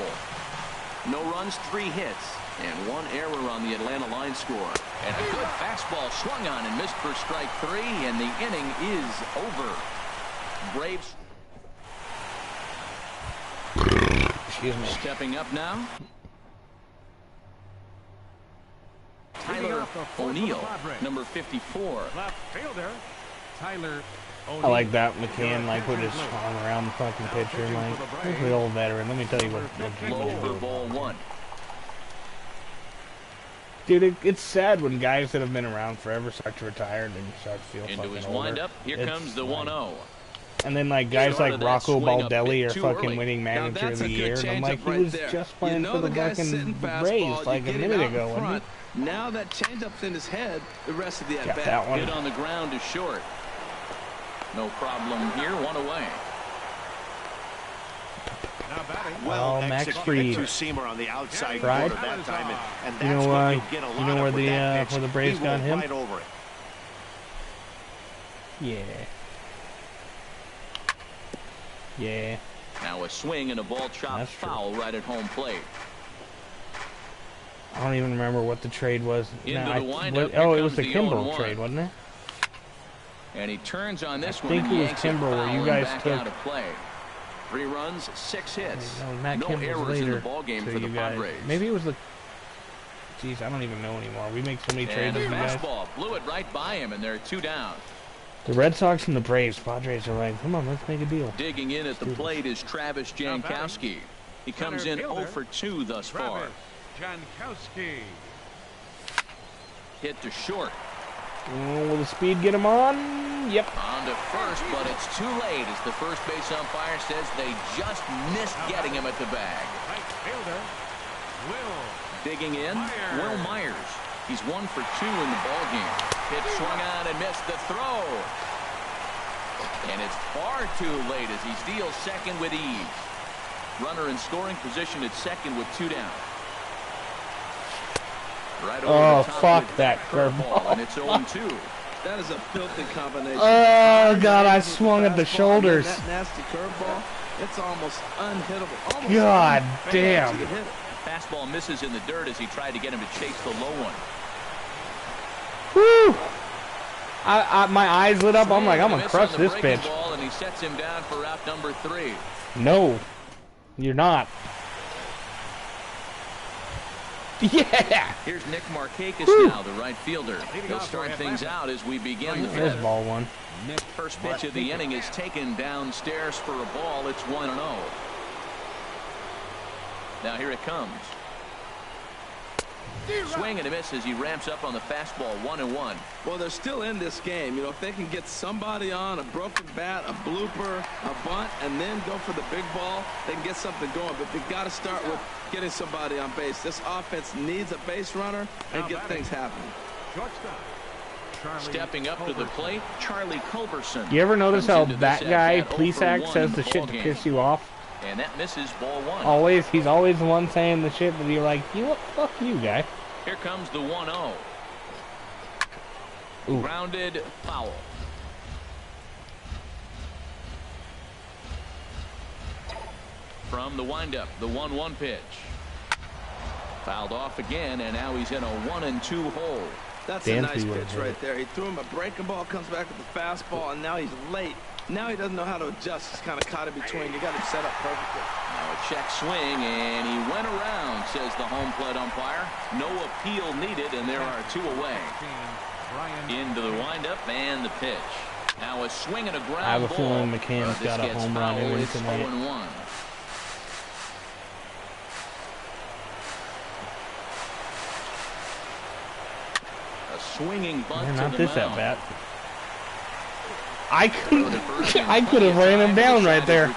No runs, 3 hits, and 1 error on the Atlanta line score. And a good fastball swung on and missed for strike 3, and the inning is over. Braves stepping up now. Tyler O'Neill, number 54.
Left fielder. Tyler
I like that McCann like put his arm around the fucking pitcher. Like, he's the old veteran. Let me tell you what you
Low
can
for
do.
ball one.
Dude, it's sad when guys that have been around forever start to retire and then you start to feel
Into
fucking
his
older.
windup. Here
It's
comes the
like-
1-0.
And then like guys
Started
like
that
Rocco
swing a
Baldelli
bit
are
too
fucking
early.
winning
Now
manager
that's
of
a
the
good
year, and I'm
changeup
like, he
right
was
there.
just playing
You know
for the
the guy's
fucking
sitting
Braves
fastball,
like
you
a
get it
minute
out
ago, wasn't
front. Now that changeup's in his head, the rest of the
he?
at
Got
bat.
that one.
Hit on the ground is short. No problem here. One away.
now batting.
Well,
Max
executed
Fried.
two-seamer on the outside
Fried?
corner that time, and
You know,
that's what you'll get a
you
lot
know
of
where
with
the,
that pitch.
where the Braves
He
got
went
him?
right over it.
Yeah. Yeah.
Now a swing and a ball chopped
That's true.
foul right at home plate.
I don't even remember what the trade was.
Into
Nah,
the windup, here
oh, it was
comes
the
the
Kimbrel
0-1.
trade, wasn't it?
And he turns on this
I
one
think
and
it was
yanks
Kimbrel where
foul
you
and
guys
back
took-
out of play. 3 runs, 6 hits.
No, Matt
No
Kimbrel's
errors
later
in the ball game
to
for the
you guys.
Padres.
Maybe it was the... Jeez, I don't even know anymore. We make so many trades
And a
with you guys.
fastball blew it right by him, and they're 2 down.
The Red Sox and the Braves. Padres are like, come on, let's make a deal.
Digging in at the plate is Travis Jankowski. He comes in 0 for 2 thus far.
Travis Jankowski.
Hit to short.
Oh, will the speed get him on? Yep.
On to first, but it's too late as the first base umpire says they just missed getting him at the bag.
Right fielder. Will.
Digging in,
Myers.
Will Myers. He's 1 for 2 in the ballgame. Pitch swung on and missed the throw. And it's far too late as he steals second with ease. Runner in scoring position at second with 2 down. Right over
Oh,
the top
fuck
with
that
curveball,
curveball.
and it's 0-2.
That is a filthy combination.
Oh, God, I
With the
swung at the
fastball and
shoulders.
That nasty curveball, it's almost unhittable. Almost
God
unfair
damn.
to hit it.
Fastball misses in the dirt as he tried to get him to chase the low one.
Woo! My eyes lit up. I'm like, I'm
Swing and a
gonna
miss
crush
on the
this
breaking
bitch.
ball, and he sets him down for out number 3.
No, you're not. Yeah!
Here's Nick Markakis
Woo.
now, the right fielder. He'll start things out as we begin the
There's
fifth.
ball one.
First pitch of the inning is taken downstairs for a ball. It's 1-0. Now here it comes. Swing and a miss as he ramps up on the fastball. 1-1.
Well, they're still in this game. You know, if they can get somebody on a broken bat, a blooper, a bunt, and then go for the big ball, they can get something going. But they've got to start with getting somebody on base. This offense needs a base runner and get things happening.
Shortstop. Charlie
Stepping up to the
Culberson.
plate, Charlie Culberson.
You ever notice
comes
how
into
that
this
guy,
at-bat 0 for
Plesac,
1
says
in
the shit to
ballgame.
piss you off?
And that misses ball 1.
Always, he's always the one saying the shit that you're like, you what? Fuck you, guy.
Here comes the 1-0.
Ooh.
Grounded foul. From the windup, the 1-1 pitch. Fouled off again, and now he's in a 1-2 hole.
That's
Dansby
a nice
would've
pitch
hit
right
it.
there. He threw him a breaking ball, comes back with the fastball, and now he's late. Now he doesn't know how to adjust. He's kind of caught in between. You got him set up perfectly.
Now a check swing, and he went around, says the home plate umpire. No appeal needed, and there are 2 away.
Brian
Into the windup and the pitch. Now a swing and a ground
I have a
ball.
feeling McCann's
This
got a
gets
home run in
fouled.
him
It's
tonight.
0-1. A swinging bunt
Man,
to
not
the
this at
mound.
bat. I could have ran him down right there.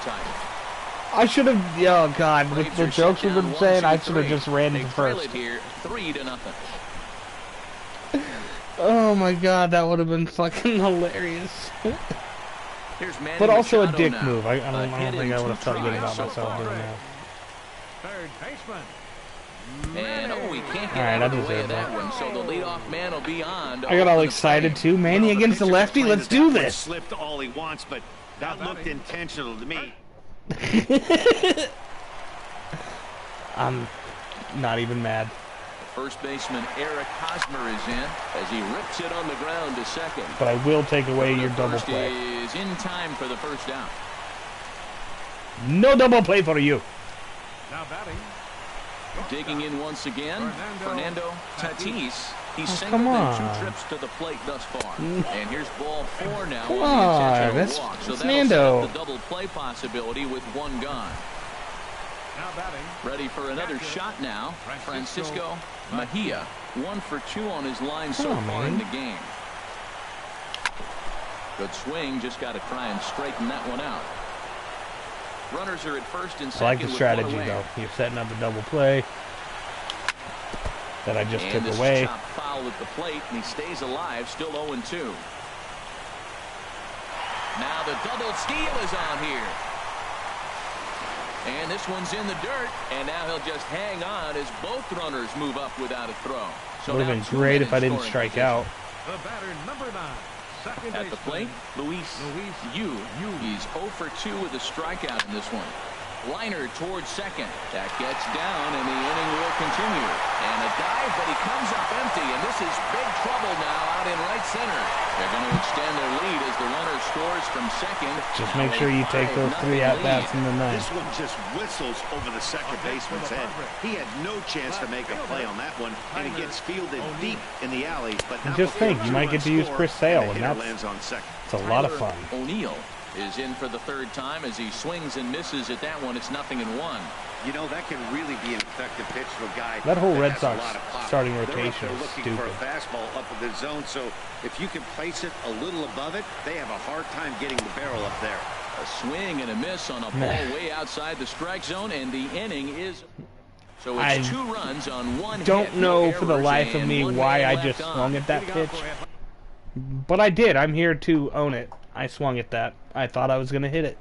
I should have. Oh God, with the jokes we've been saying, I should have just ran to first.
Here, 3-0.
Oh my God, that would have been fucking hilarious.
Here's Manny
But also a
Machado
dick
now.
move. I
A
don't
hit
think I
in
would have felt
2
good
tries
about
so
myself
far.
doing that.
Third baseman.
And we can't get
All right,
out of
I
the way
deserve
of that
that.
one. So the leadoff man will be on. to
I got all
open the
excited
frame.
too. Manny
Well,
against the
pitcher
lefty.
complained
Let's
that
do
that one
this.
Slipped all he wants, but that looked intentional to me.
I'm not even mad.
First baseman Eric Hosmer is in as he rips it on the ground to second.
But I will take away your double
First
play.
is in time for the first down.
No double play for you.
Now batting.
Digging in once again, Fernando Tatis. He's
Oh,
singled
come
in
on.
2 trips to the plate thus far. And here's ball 4 now
Come
on the
on,
intentional walk. So
that's
that'll
Nando.
set up the double play possibility with 1 gone.
Now batting.
Ready for another shot now. Francisco Mejia, 1 for 2 on his line so far in the game. Good swing, just got to try and straighten that one out. Runners are at first and second.
I like the
with
strategy
1 away.
though. You're setting up a double play that I just took
this
away.
Is chopped foul at the plate, and he stays alive, still 0-2. Now the double steal is on here. And this one's in the dirt, and now he'll just hang on as both runners move up without a throw. So
Would have
now
been
2
great
men
if
in
I didn't
scoring
strike
position.
out.
The batter, number 9. Second
At the plate, Luis Yu. He's 0 for 2 with a strikeout in this one. Liner towards second. That gets down, and the inning will continue. And a dive, but he comes up empty, and this is big trouble now out in right center. They're going to extend their lead as the runner scores from second.
Just make sure you take those 3 at-bats in the ninth.
This one just whistles over the second baseman's head. He had no chance to make a play on that one, and it gets fielded deep in the alley. But now
Just think, you might get to use Chris Sale, and
lands on second.
it's a lot of fun.
O'Neill is in for the 3rd time as he swings and misses at that one. It's 0-1.
You know, that can really be an effective pitch for a guy.
That whole Red
has
Sox
a lot of pop.
starting
They're up
rotation
there
is
looking
stupid.
for a fastball up in the zone, so if you can place it a little above it, they have a hard time getting the barrel up there.
A swing and a miss on a ball way outside the strike zone, and the inning is. So it's 2 runs on 1 hit.
Don't know
no
for the
errors,
life of
and
me
1
why
man
I
left
just
on.
swung at that pitch. But I did. I'm here to own it. I swung at that. I thought I was going to hit it.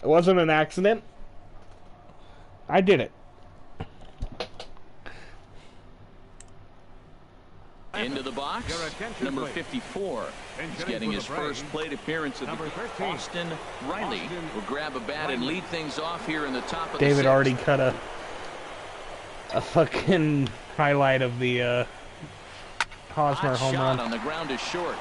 It wasn't an accident. I did it.
Into the box, number 54. He's getting his first plate appearance of the game. Austin Riley will grab a bat and lead things off here in the top of the
David
6th.
already cut a fucking highlight of the Hosmer
Hot
home
shot
run.
on the ground is short.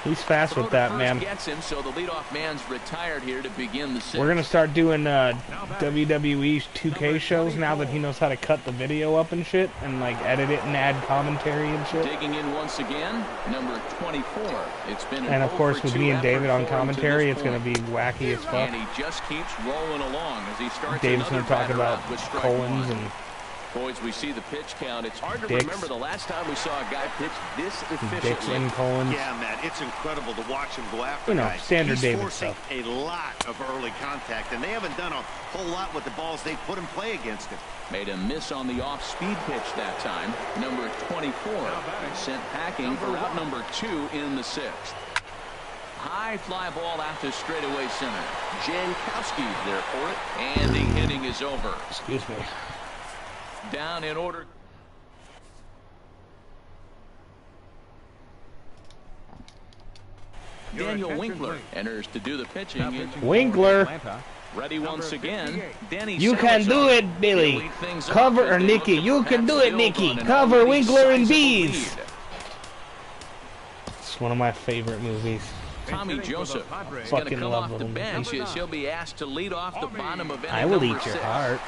He's fast
Throw
with
to
that,
first
man.
Gets him, so the leadoff man's retired here to begin the 6th.
We're gonna start doing WWE 2K shows now that he knows how to cut the video up and shit, and like edit it and add commentary and shit.
Digging in once again, number 24. It's been an
And of
0
course,
for
with
2
me and
effort
David on
for him to
commentary,
this
it's gonna
point.
be wacky as fuck.
And he just keeps rolling along as he starts
Dave's
another
gonna talk
batter
about
out with strike
colons
1.
and
Boys, we see the pitch count. It's hard to
dicks.
remember the last time we saw a guy pitch this
dicks
efficiently.
and colons.
Yeah, man, it's incredible to watch him go after
You know,
guys.
standard
He's
David
forcing
stuff.
a lot of early contact, and they haven't done a whole lot with the balls they put in play against him.
Made a miss on the off-speed pitch that time. Number 24 sent packing for out number 2 in the 6th. High fly ball out to straightaway center. Jankowski there for it, and the inning is over.
Excuse me.
Down in order. Daniel Winkler enters to do the pitching.
Winkler.
Ready once again. Danny
You can do
Salazar.
it, Billy.
He'll lead things up
Cover
as
or
they
Nicky.
look to
You can
perhaps
do it,
build
Nicky.
on an
Cover
already
Winkler and
sizable
Bees.
lead.
It's one of my favorite movies.
Tommy Joseph is going to
Fucking
come
love
off the
little
bench
movies.
as he'll be asked to lead off the bottom of inning
I will
number
eat your
6.
heart.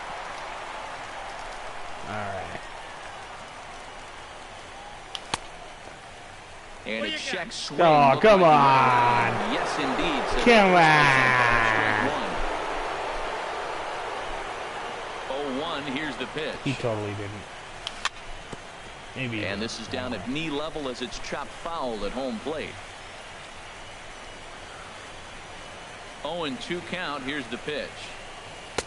Alright.
And a check swing.
Oh,
looked
come
like
on.
Yes, indeed. So
Come
on. 0-1. Here's the pitch.
He totally didn't. Maybe.
And this is down at knee level as it's chopped foul at home plate. 0-2 count. Here's the pitch.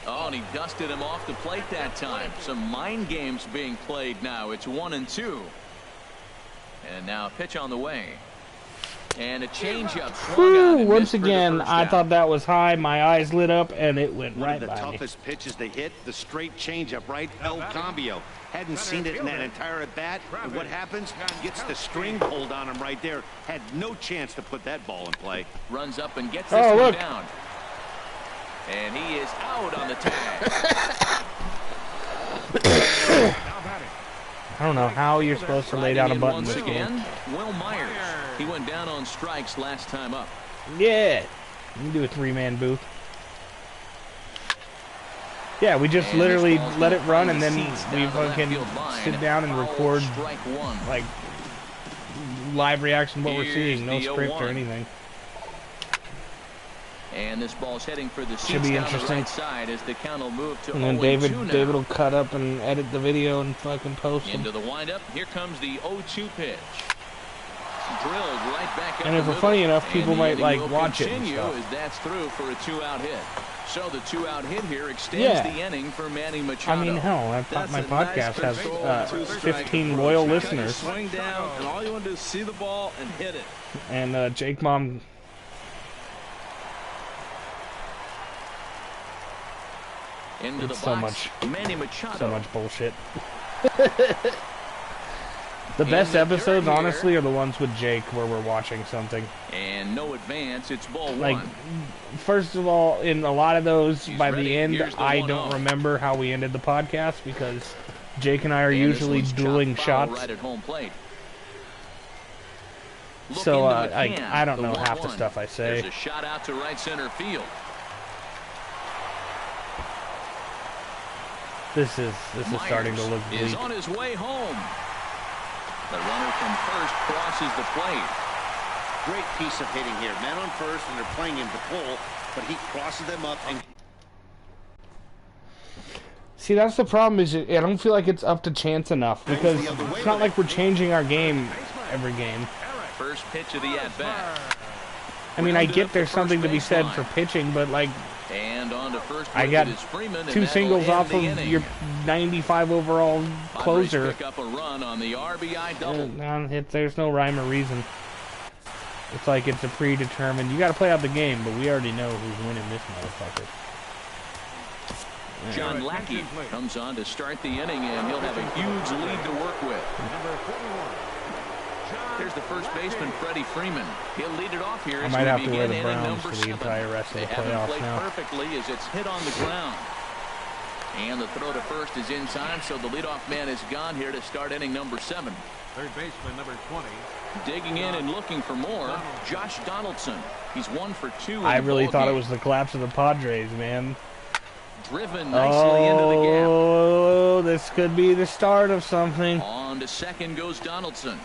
Oh, and he dusted him off the plate that time. Some mind games being played now. It's 1-2. And now a pitch on the way. And a changeup swung on and
Once
missed for the
again,
first
I
out.
thought that was high. My eyes lit up, and it went
One
right
of the
by me.
toughest pitches they hit, the straight changeup, right? El Cambio. Hadn't seen it in that entire at-bat. And what happens? Gets the string pulled on him right there. Had no chance to put that ball in play.
Runs up and gets this
Oh,
one
look.
down. And he is out on the tag.
I don't know how you're supposed to lay down a
Riding in
button
once
this
again,
game.
Will Myers. He went down on strikes last time up.
Yeah. You can do a 3-man booth. Yeah, we just
And
literally
this ball's
let it
gonna
run,
find
and
the
then
seats
we
down the left
fucking
field line.
sit down and
Foul,
record
strike one.
like live reaction what we're
Here's
seeing, no
the
script or
0-1.
anything.
And this ball's heading for the seats
Should be
down the
interesting.
right side as the count will move to
And then
0-2 now.
David will cut up and edit the video and fucking post them.
Into the windup. Here comes the 0-2 pitch. Drilled right back up
And
the
if we're
middle.
funny enough,
And
people
the
might
inning
like
will
watch it and
continue
stuff.
as that's through for a 2-out hit. So the 2-out hit here extends
Yeah.
the inning for Manny Machado.
I mean, hell, my
That's a
podcast
nice
has
control, two-strike
15
approach.
loyal
Cut your
listeners.
Swing down, and all you want to do is see the ball and hit it.
And Jake Mom.
Into the
It's
box. Manny Machado.
So much bullshit. The best
the
episodes,
dirt here.
honestly, are the ones with Jake where we're watching something.
And no advance. It's ball
Like,
one.
first of all, in a lot of those,
He's
by
ready.
the end,
Here's the
I
1-0.
don't remember how we ended the podcast because Jake and I are
And this
usually
one's chopped
dueling
foul
shots.
right at home plate. Look
So
into the can,
I don't
the
know half the
1-1.
stuff I say.
There's a shot out to right center field.
This is starting to look
Myers is
bleak.
on his way home. The runner from first crosses the plate.
Great piece of hitting here. Man on first, and they're playing him to pull, but he crosses them up and
See, that's the problem. Is I don't feel like it's up to chance enough because it's not like we're changing our game every game.
First pitch of the at-bat.
I mean, I get there's something to be said for pitching, but like
And on to first
I
with
got
it is Freeman, and
2
that'll
singles
end
off
the
of
inning.
your 95 overall
Padres
closer.
pick up a run on the RBI double.
There's no rhyme or reason. It's like it's a predetermined. You got to play out the game, but we already know who's winning this motherfucker.
John Lackey comes on to start the inning, and he'll have a huge lead to work with.
Number 41.
Here's the first baseman, Freddie Freeman. He'll lead it off here
I
as
might
we
have to
begin
wear the
inning
Browns
number
for the
7.
entire rest of
They
the
haven't
playoffs
played
now.
perfectly as it's hit on the ground. And the throw to first is in time, so the leadoff man is gone here to start inning number 7.
Third baseman, number 20.
Digging in and looking for more, Josh Donaldson. He's 1 for 2 in
I
the
really
ball
thought it
game.
was the collapse of the Padres, man.
Driven nicely into the gap.
Oh, this could be the start of something.
On to second goes Donaldson.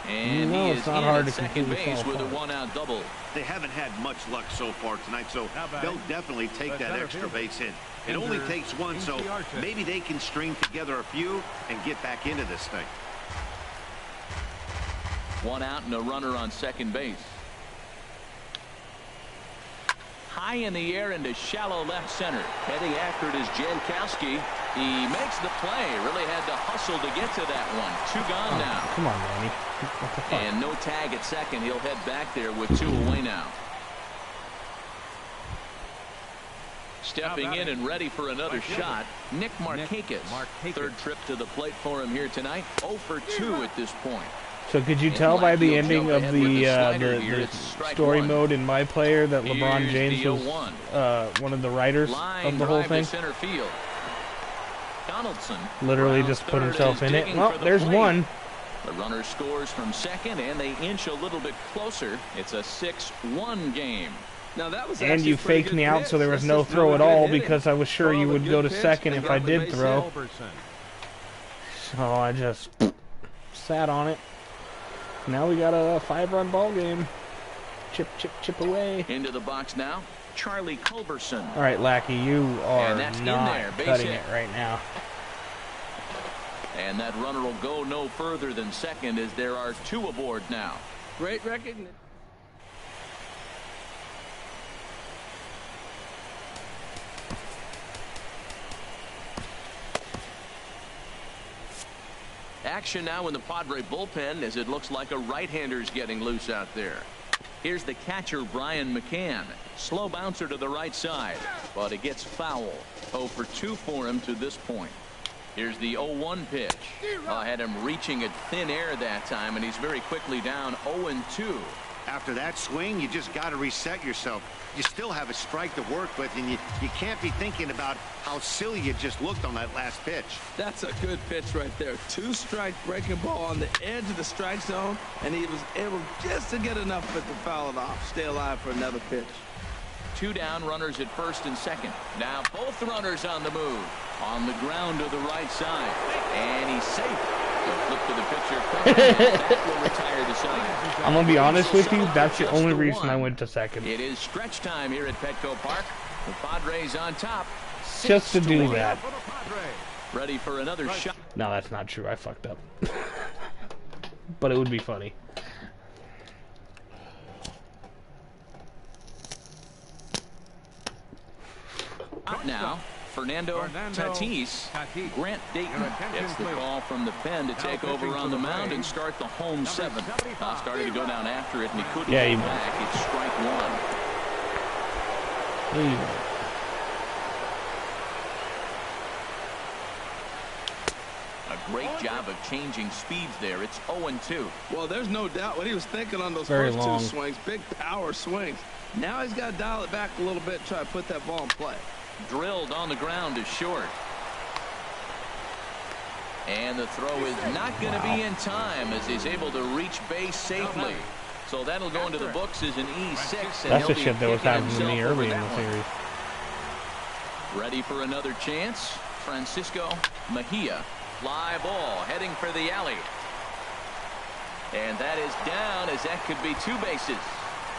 And
No,
he
it's
is
not
in
hard
at
to
second
completely
base
fall
with a
apart.
1-out double.
they haven't had much luck so far tonight, so they'll definitely take that extra base hit. It only takes one, so maybe they can string together a few and get back into this thing.
1 out and a runner on second base. High in the air into shallow left center. Heading after it is Jankowski. He makes the play. Really had to hustle to get to that one. 2 gone now.
Come on, Manny. What the fuck?
And no tag at second. He'll head back there with 2 away now. Stepping in and ready for another shot, Nick Markakis. Third trip to the plate for him here tonight. 0 for 2 at this point.
So could you
And
tell by the
Lackey will
ending
jump
of
ahead with
the
slider here.
the
It's strike
story
1.
mode in my player that LeBron
Here's
James
the
was
0-1.
one of the writers
Line
of the whole
drive
thing?
to center field. Donaldson
Literally
rounds
just put
third
himself
and
in
is
it.
digging
Well,
for the
there's
plate.
one.
The runner scores from second, and they inch a little bit closer. It's a 6-1 game.
Now that was
And
actually
you
a pretty
faked
good
me out,
pitch.
so there was
That's
no
just
throw
really
at
good
all
hitting.
because I was sure you
Called a
would
good
go to
pitch
second
and
if I
got the
did
base
throw.
hit.
Culberson.
So I just sat on it. Now we got a 5-run ball game. Chip, chip, chip away.
Into the box now, Charlie Culberson.
All right, Lackey, you are
And that's in
not
there, base
cutting
hit.
it right now.
And that runner will go no further than second as there are 2 aboard now.
Great recognition.
Action now in the Padre bullpen as it looks like a right-hander's getting loose out there. Here's the catcher, Brian McCann. Slow bouncer to the right side, but it gets foul. 0 for 2 for him to this point. Here's the 0-1 pitch. Had him reaching at thin air that time, and he's very quickly down 0-2.
After that swing, you just got to reset yourself. You still have a strike to work with, and you can't be thinking about how silly you just looked on that last pitch.
That's a good pitch right there. 2-strike breaking ball on the edge of the strike zone, and he was able just to get enough of it to foul it off. Stay alive for another pitch.
2 down, runners at first and second. Now both runners on the move. On the ground to the right side. And he's safe. Flip to the pitcher. That will retire the side.
I'm going to be honest with you, that's the only reason I went to second.
It is stretch time here at Petco Park. The Padres on top.
Just to do that.
Ready for another shot.
No, that's not true. I fucked up. But it would be funny.
Up now, Fernando Tatis. Grant Dayton gets the call from the pen to take over on the mound and start the home 7th. Started to go down after it, and he couldn't get back. It's strike 1. A great job of changing speeds there. It's 0-2.
Well, there's no doubt what he was thinking on those
Very
first
long.
2 swings. Big power swings. Now he's got to dial it back a little bit, try to put that ball in play.
Drilled on the ground is short. And the throw is not going to be in time as he's able to reach base safely. So that'll go into the books as an E6. And
That's the shit that was happening to me early in the series.
Ready for another chance. Francisco Mejia. Fly ball heading for the alley. And that is down as that could be 2 bases.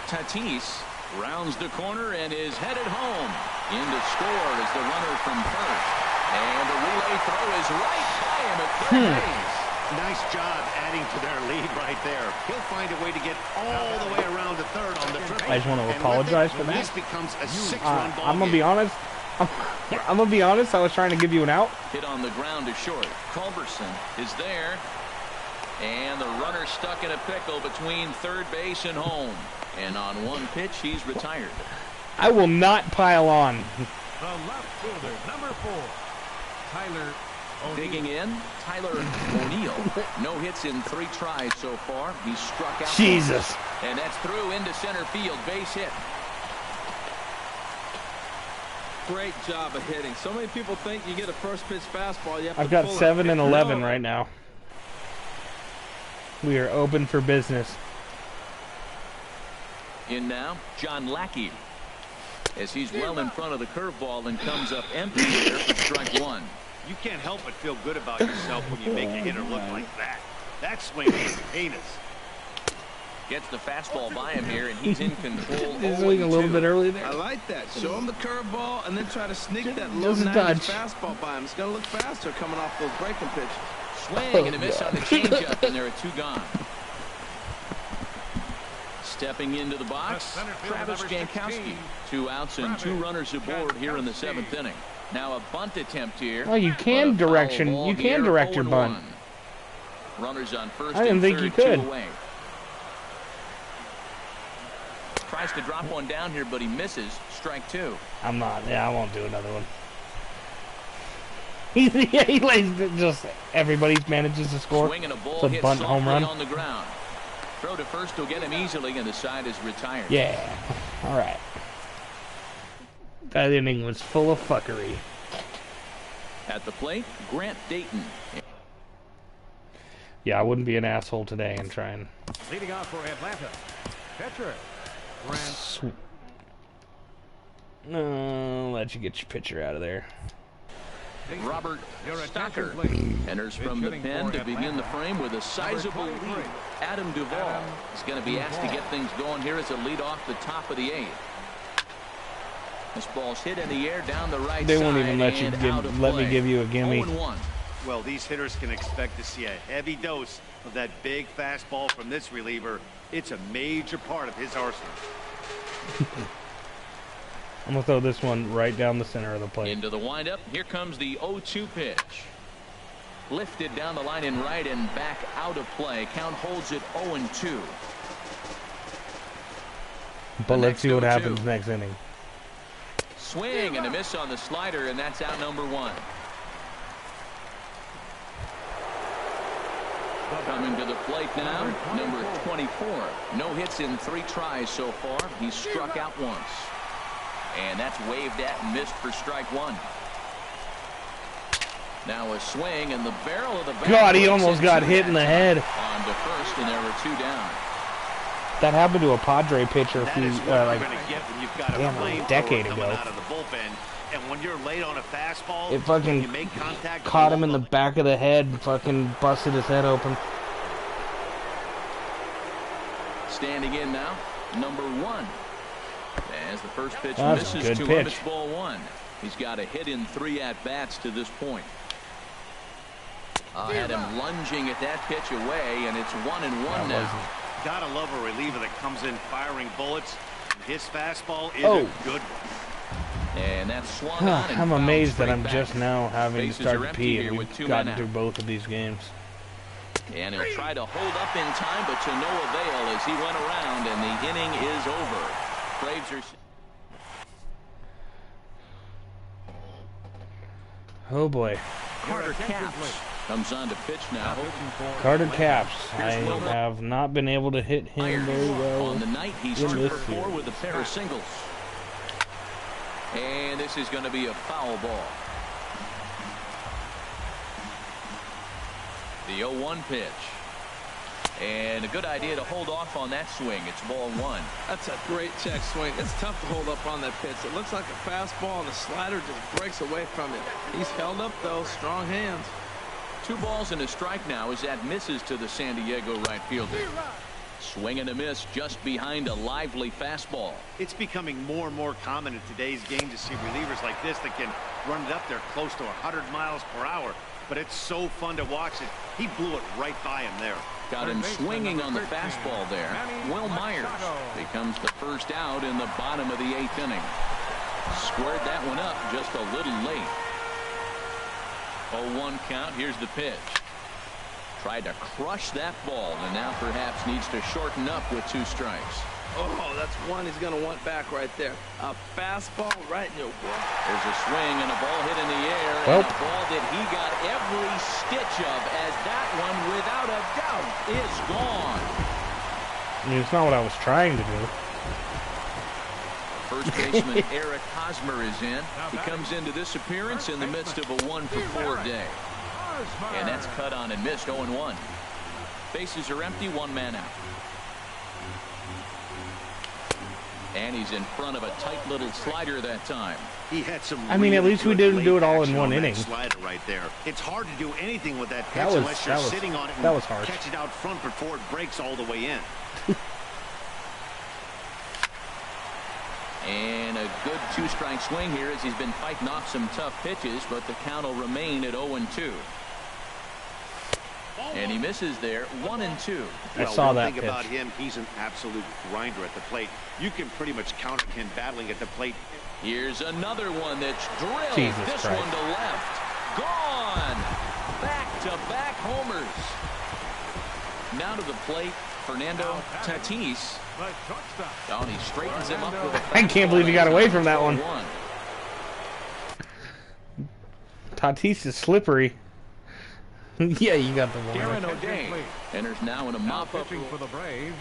Tatis rounds the corner and is headed home. In to score is the runner from first. And the relay throw is right by him at third base.
Nice job adding to their lead right there. He'll find a way to get all the way around to third on the trip.
I just want to apologize for that.
This becomes a 6-run ball
I'm going to be honest. I'm going to be honest. I was trying to give you an out.
Hit on the ground is short. Culberson is there. And the runner stuck in a pickle between third base and home. And on one pitch, he's retired.
I will not pile on.
The left fielder, number 4, Tyler O'Neill.
Digging in, Tyler O'Neill. No hits in 3 tries so far. He's struck out.
Jesus.
And that's through into center field. Base hit.
Great job of hitting. So many people think you get a first pitch fastball. You have
I've
to
got
pull
7
it.
and 11 right now. We are open for business.
In now, John Lackey. As he's well in front of the curveball and comes up empty here for strike 1.
You can't help but feel good about yourself when you make a hitter look like that. That swing is heinous.
Gets the fastball by him here, and he's in control.
He's swinging a little bit early there.
I like that. Show him the curveball and then try to sneak that low
Just a
90s
touch.
fastball by him. It's going to look faster coming off those breaking pitches.
Swing and a miss on the changeup, and there are 2 gone. Stepping into the box, Travis Jankowski. 2 outs and 2 runners aboard here in the 7th inning. Now a bunt attempt here.
Oh, you can direct your bunt.
Runners on first.
I didn't think you could.
2 away. Tries to drop one down here, but he misses. Strike 2.
I'm not. Yeah, I won't do another one. He lays just everybody manages to score.
Swing and a ball
It's a
hit
bunt home run.
on the ground. Throw to first will get him easily, and the side is retired.
Yeah. All right. That inning was full of fuckery.
At the plate, Grant Dayton.
Yeah, I wouldn't be an asshole today and try and.
Leading off for Atlanta, pitcher Grant.
No, let you get your pitcher out of there.
Robert
Your
Stocker
attention, please.
enters from the pen to begin the frame with a sizable
Number 23.
lead. Adam Duvall is going to be asked to get things going here as a lead off the top of the 8th. This ball's hit in the air down the right side.
They won't even let you let me give you a gimme.
0-1.
Well, these hitters can expect to see a heavy dose of that big fastball from this reliever. It's a major part of his arsenal.
I'm going to throw this one right down the center of the plate.
Into the windup. Here comes the 0-2 pitch. Lifted down the line in right and back out of play. Count holds it 0-2.
But let's see what happens next inning.
Swing and a miss on the slider, and that's out number 1. Coming to the plate now, number 24. No hits in 3 tries so far. He's struck out once. And that's waved at and missed for strike 1. Now a swing, and the barrel of the bat.
God, he almost got hit in the head.
On to first, and there were 2 down.
That happened to a Padre pitcher a
That
few,
is what
like,
you're going to get when you've got a
damn, like a
flamethrower
decade
coming
ago.
out of the bullpen. And when you're late on a fastball,
it fucking
you make contact
caught him in the
below
back of the head and fucking busted his head open.
Standing in now, number 1. As the first pitch
That's a
misses
good
to him,
pitch.
it's ball 1. He's got a hit in 3 at-bats to this point. Had him lunging at that pitch away, and it's 1-1 now.
Gotta love a reliever that comes in firing bullets. His fastball is
Oh.
a good one.
And that's swung on and
I'm
fouled
amazed that
straight
I'm
back.
just now having to
Bases
start
are
to
empty
pee,
here
and
with
we've
2
gotten
men
through
out.
both of these games.
And he'll try to hold up in time, but to no avail as he went around, and the inning is over. Braves are...
Oh boy.
Carter Caps comes on to pitch now.
Carter Caps. I have not been able to hit him very well.
On the night, he's
in
2
this
for 4
series.
with a pair of singles. And this is going to be a foul ball. The 0-1 pitch. And a good idea to hold off on that swing. It's ball 1.
That's a great check swing. It's tough to hold up on that pitch. It looks like a fastball, and the slider just breaks away from it. He's held up, though. Strong hands.
2 balls and a strike now as that misses to the San Diego right fielder. Swing and a miss just behind a lively fastball.
It's becoming more and more common in today's game to see relievers like this that can run it up there close to 100 miles per hour. But it's so fun to watch it. He blew it right by him there.
Got him swinging on the fastball there. Will Myers becomes the first out in the bottom of the 8th inning. Squared that one up just a little late. 0-1 count. Here's the pitch. Tried to crush that ball, and now perhaps needs to shorten up with 2 strikes.
Oh, that's one he's going to want back right there. A fastball right in your book.
There's a swing and a ball hit in the air,
Well,
and a ball that he got every stitch of, as that one, without a doubt, is gone.
I mean, it's not what I was trying to do.
First baseman Eric Hosmer is in. He comes into this appearance in the midst of a 1-for-4 day. And that's cut on and missed. 0-1. Bases are empty. 1 man out. And he's in front of a tight little slider that time.
He had some.
I mean, at least we didn't do it all in one inning.
Slider right there. It's hard to do anything with that pitch
That was-
unless you're
that was-
sitting on it and
that was harsh.
catch it out front before it breaks all the way in.
And a good 2-strike swing here as he's been fighting off some tough pitches, but the count will remain at 0-2. And he misses there. 1-2.
I saw
one
that
thing
pitch.
about him, he's an absolute grinder at the plate. You can pretty much count on him battling at the plate.
Here's another one that's drilled.
Jesus
this
Christ.
one to left. Gone. Back-to-back homers. Now to the plate, Fernando Tatis. Oh, and he straightens him up with a
I can't believe he got away from that one.
4-1.
Tatis is slippery. Yeah, you got the
Aaron
one.
O'Day enters now in a mop-up.
For the Braves.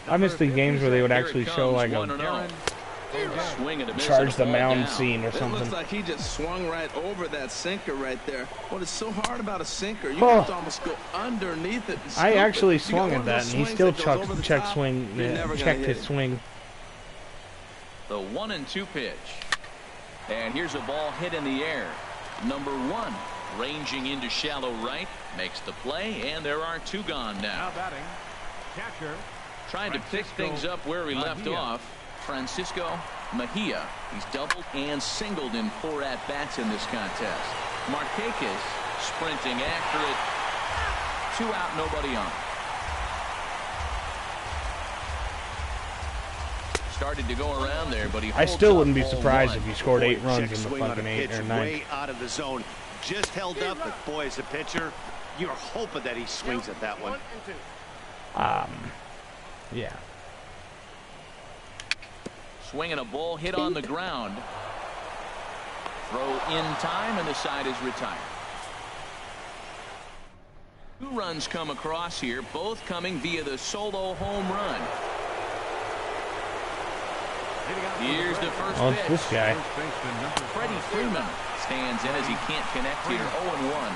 I miss the games where they would
Here it
actually
comes,
show like
1-0.
a
Swing and a miss
charge
and a
the
ball
mound
down.
scene or
It
something.
looks like he just swung right over that sinker right there. What is so hard about a sinker? You
Oh.
have to almost go underneath it. And
I
scoop
actually
it. You got
swung
one
at
of
that,
those
and he
swings
still
that goes over the
checked
top,
swing,
you're never gonna
checked
hit
his
it.
swing.
The 1-2 pitch. And here's a ball hit in the air. Number 1, ranging into shallow right, makes the play, and there are 2 gone now.
Now batting. Catcher.
Trying to pick things up where we left
Mejia.
off. Francisco Mejia. He's doubled and singled in 4 at-bats in this contest. Markakis sprinting after it. 2 out, nobody on. Started to go around there, but he
I
holds
still
up
wouldn't be
ball
surprised
1.
if he scored 8
Boy,
runs
check
in the
swing on a
fucking 8
pitch
or 9.
way out of the zone. Just held up, but boy, as a pitcher, you're hoping that he swings at that one.
Yeah.
Swinging a ball hit on the ground. Throw in time, and the side is retired. 2 runs come across here, both coming via the solo home run. Here's the first
Oh, it's
pitch.
this guy.
Freddie Freeman stands in as he can't connect here. 0-1.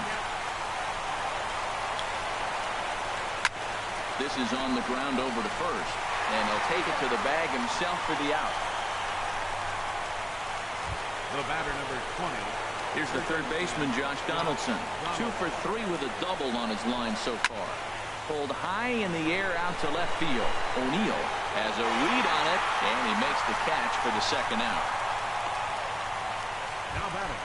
This is on the ground over to first. And he'll take it to the bag himself for the out.
The batter, number 20.
Here's the third baseman, Josh Donaldson. 2 for 3 with a double on his line so far. Pulled high in the air out to left field. O'Neill has a read on it, and he makes the catch for the second out.
Now batting.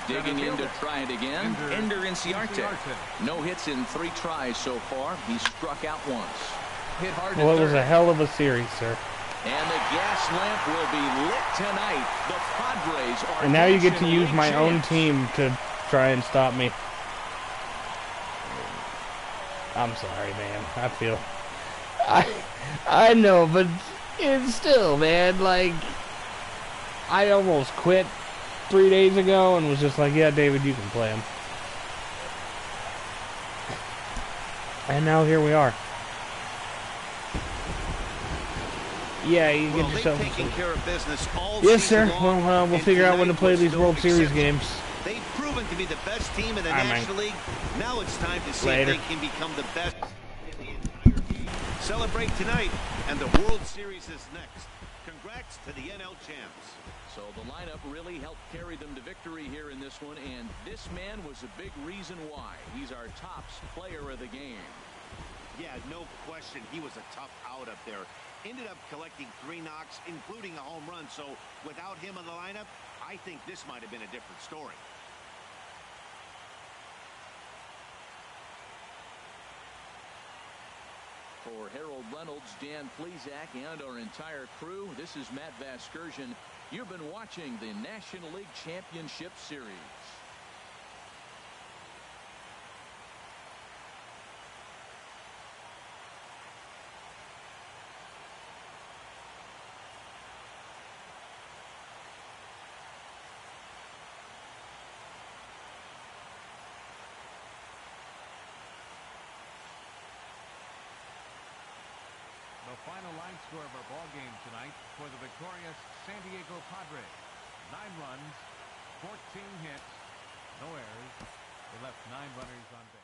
Digging in to try it again, Ender Inciarte. No hits in 3 tries so far. He struck out once. Hit hard to
Well, it was
third.
a hell of a series, sir.
And the gas lamp will be lit tonight. The Padres are.
And now you get to
National
use
League
my own
champs.
team to try and stop me. I'm sorry, man. I know, but it's still, man, like, I almost quit 3 days ago and was just like, yeah, David, you can play him. And now here we are. Yeah, you get yourself.
Taking care of business all
Yes, sir.
season long,
Well, we'll
and
figure out when to
tonight
play
was
these
no
World Series
exception.
games.
They've proven to be the best team in the
All right,
National League. Now it's time to see
Later.
if they can become the best in the entire league. Celebrate tonight, and the World Series is next. Congrats to the NL champs.
So the lineup really helped carry them to victory here in this one, and this man was a big reason why. He's our top player of the game.
Yeah, no question. He was a tough out up there. Ended up collecting 3 knocks, including a home run. So without him in the lineup, I think this might have been a different story.
For Harold Reynolds, Dan Plesac, and our entire crew, this is Matt Vasgersian. You've been watching the National League Championship Series.
The final line score of our ball game tonight for the victorious San Diego Padres. 9 runs, 14 hits, no errors. They left 9 runners on base.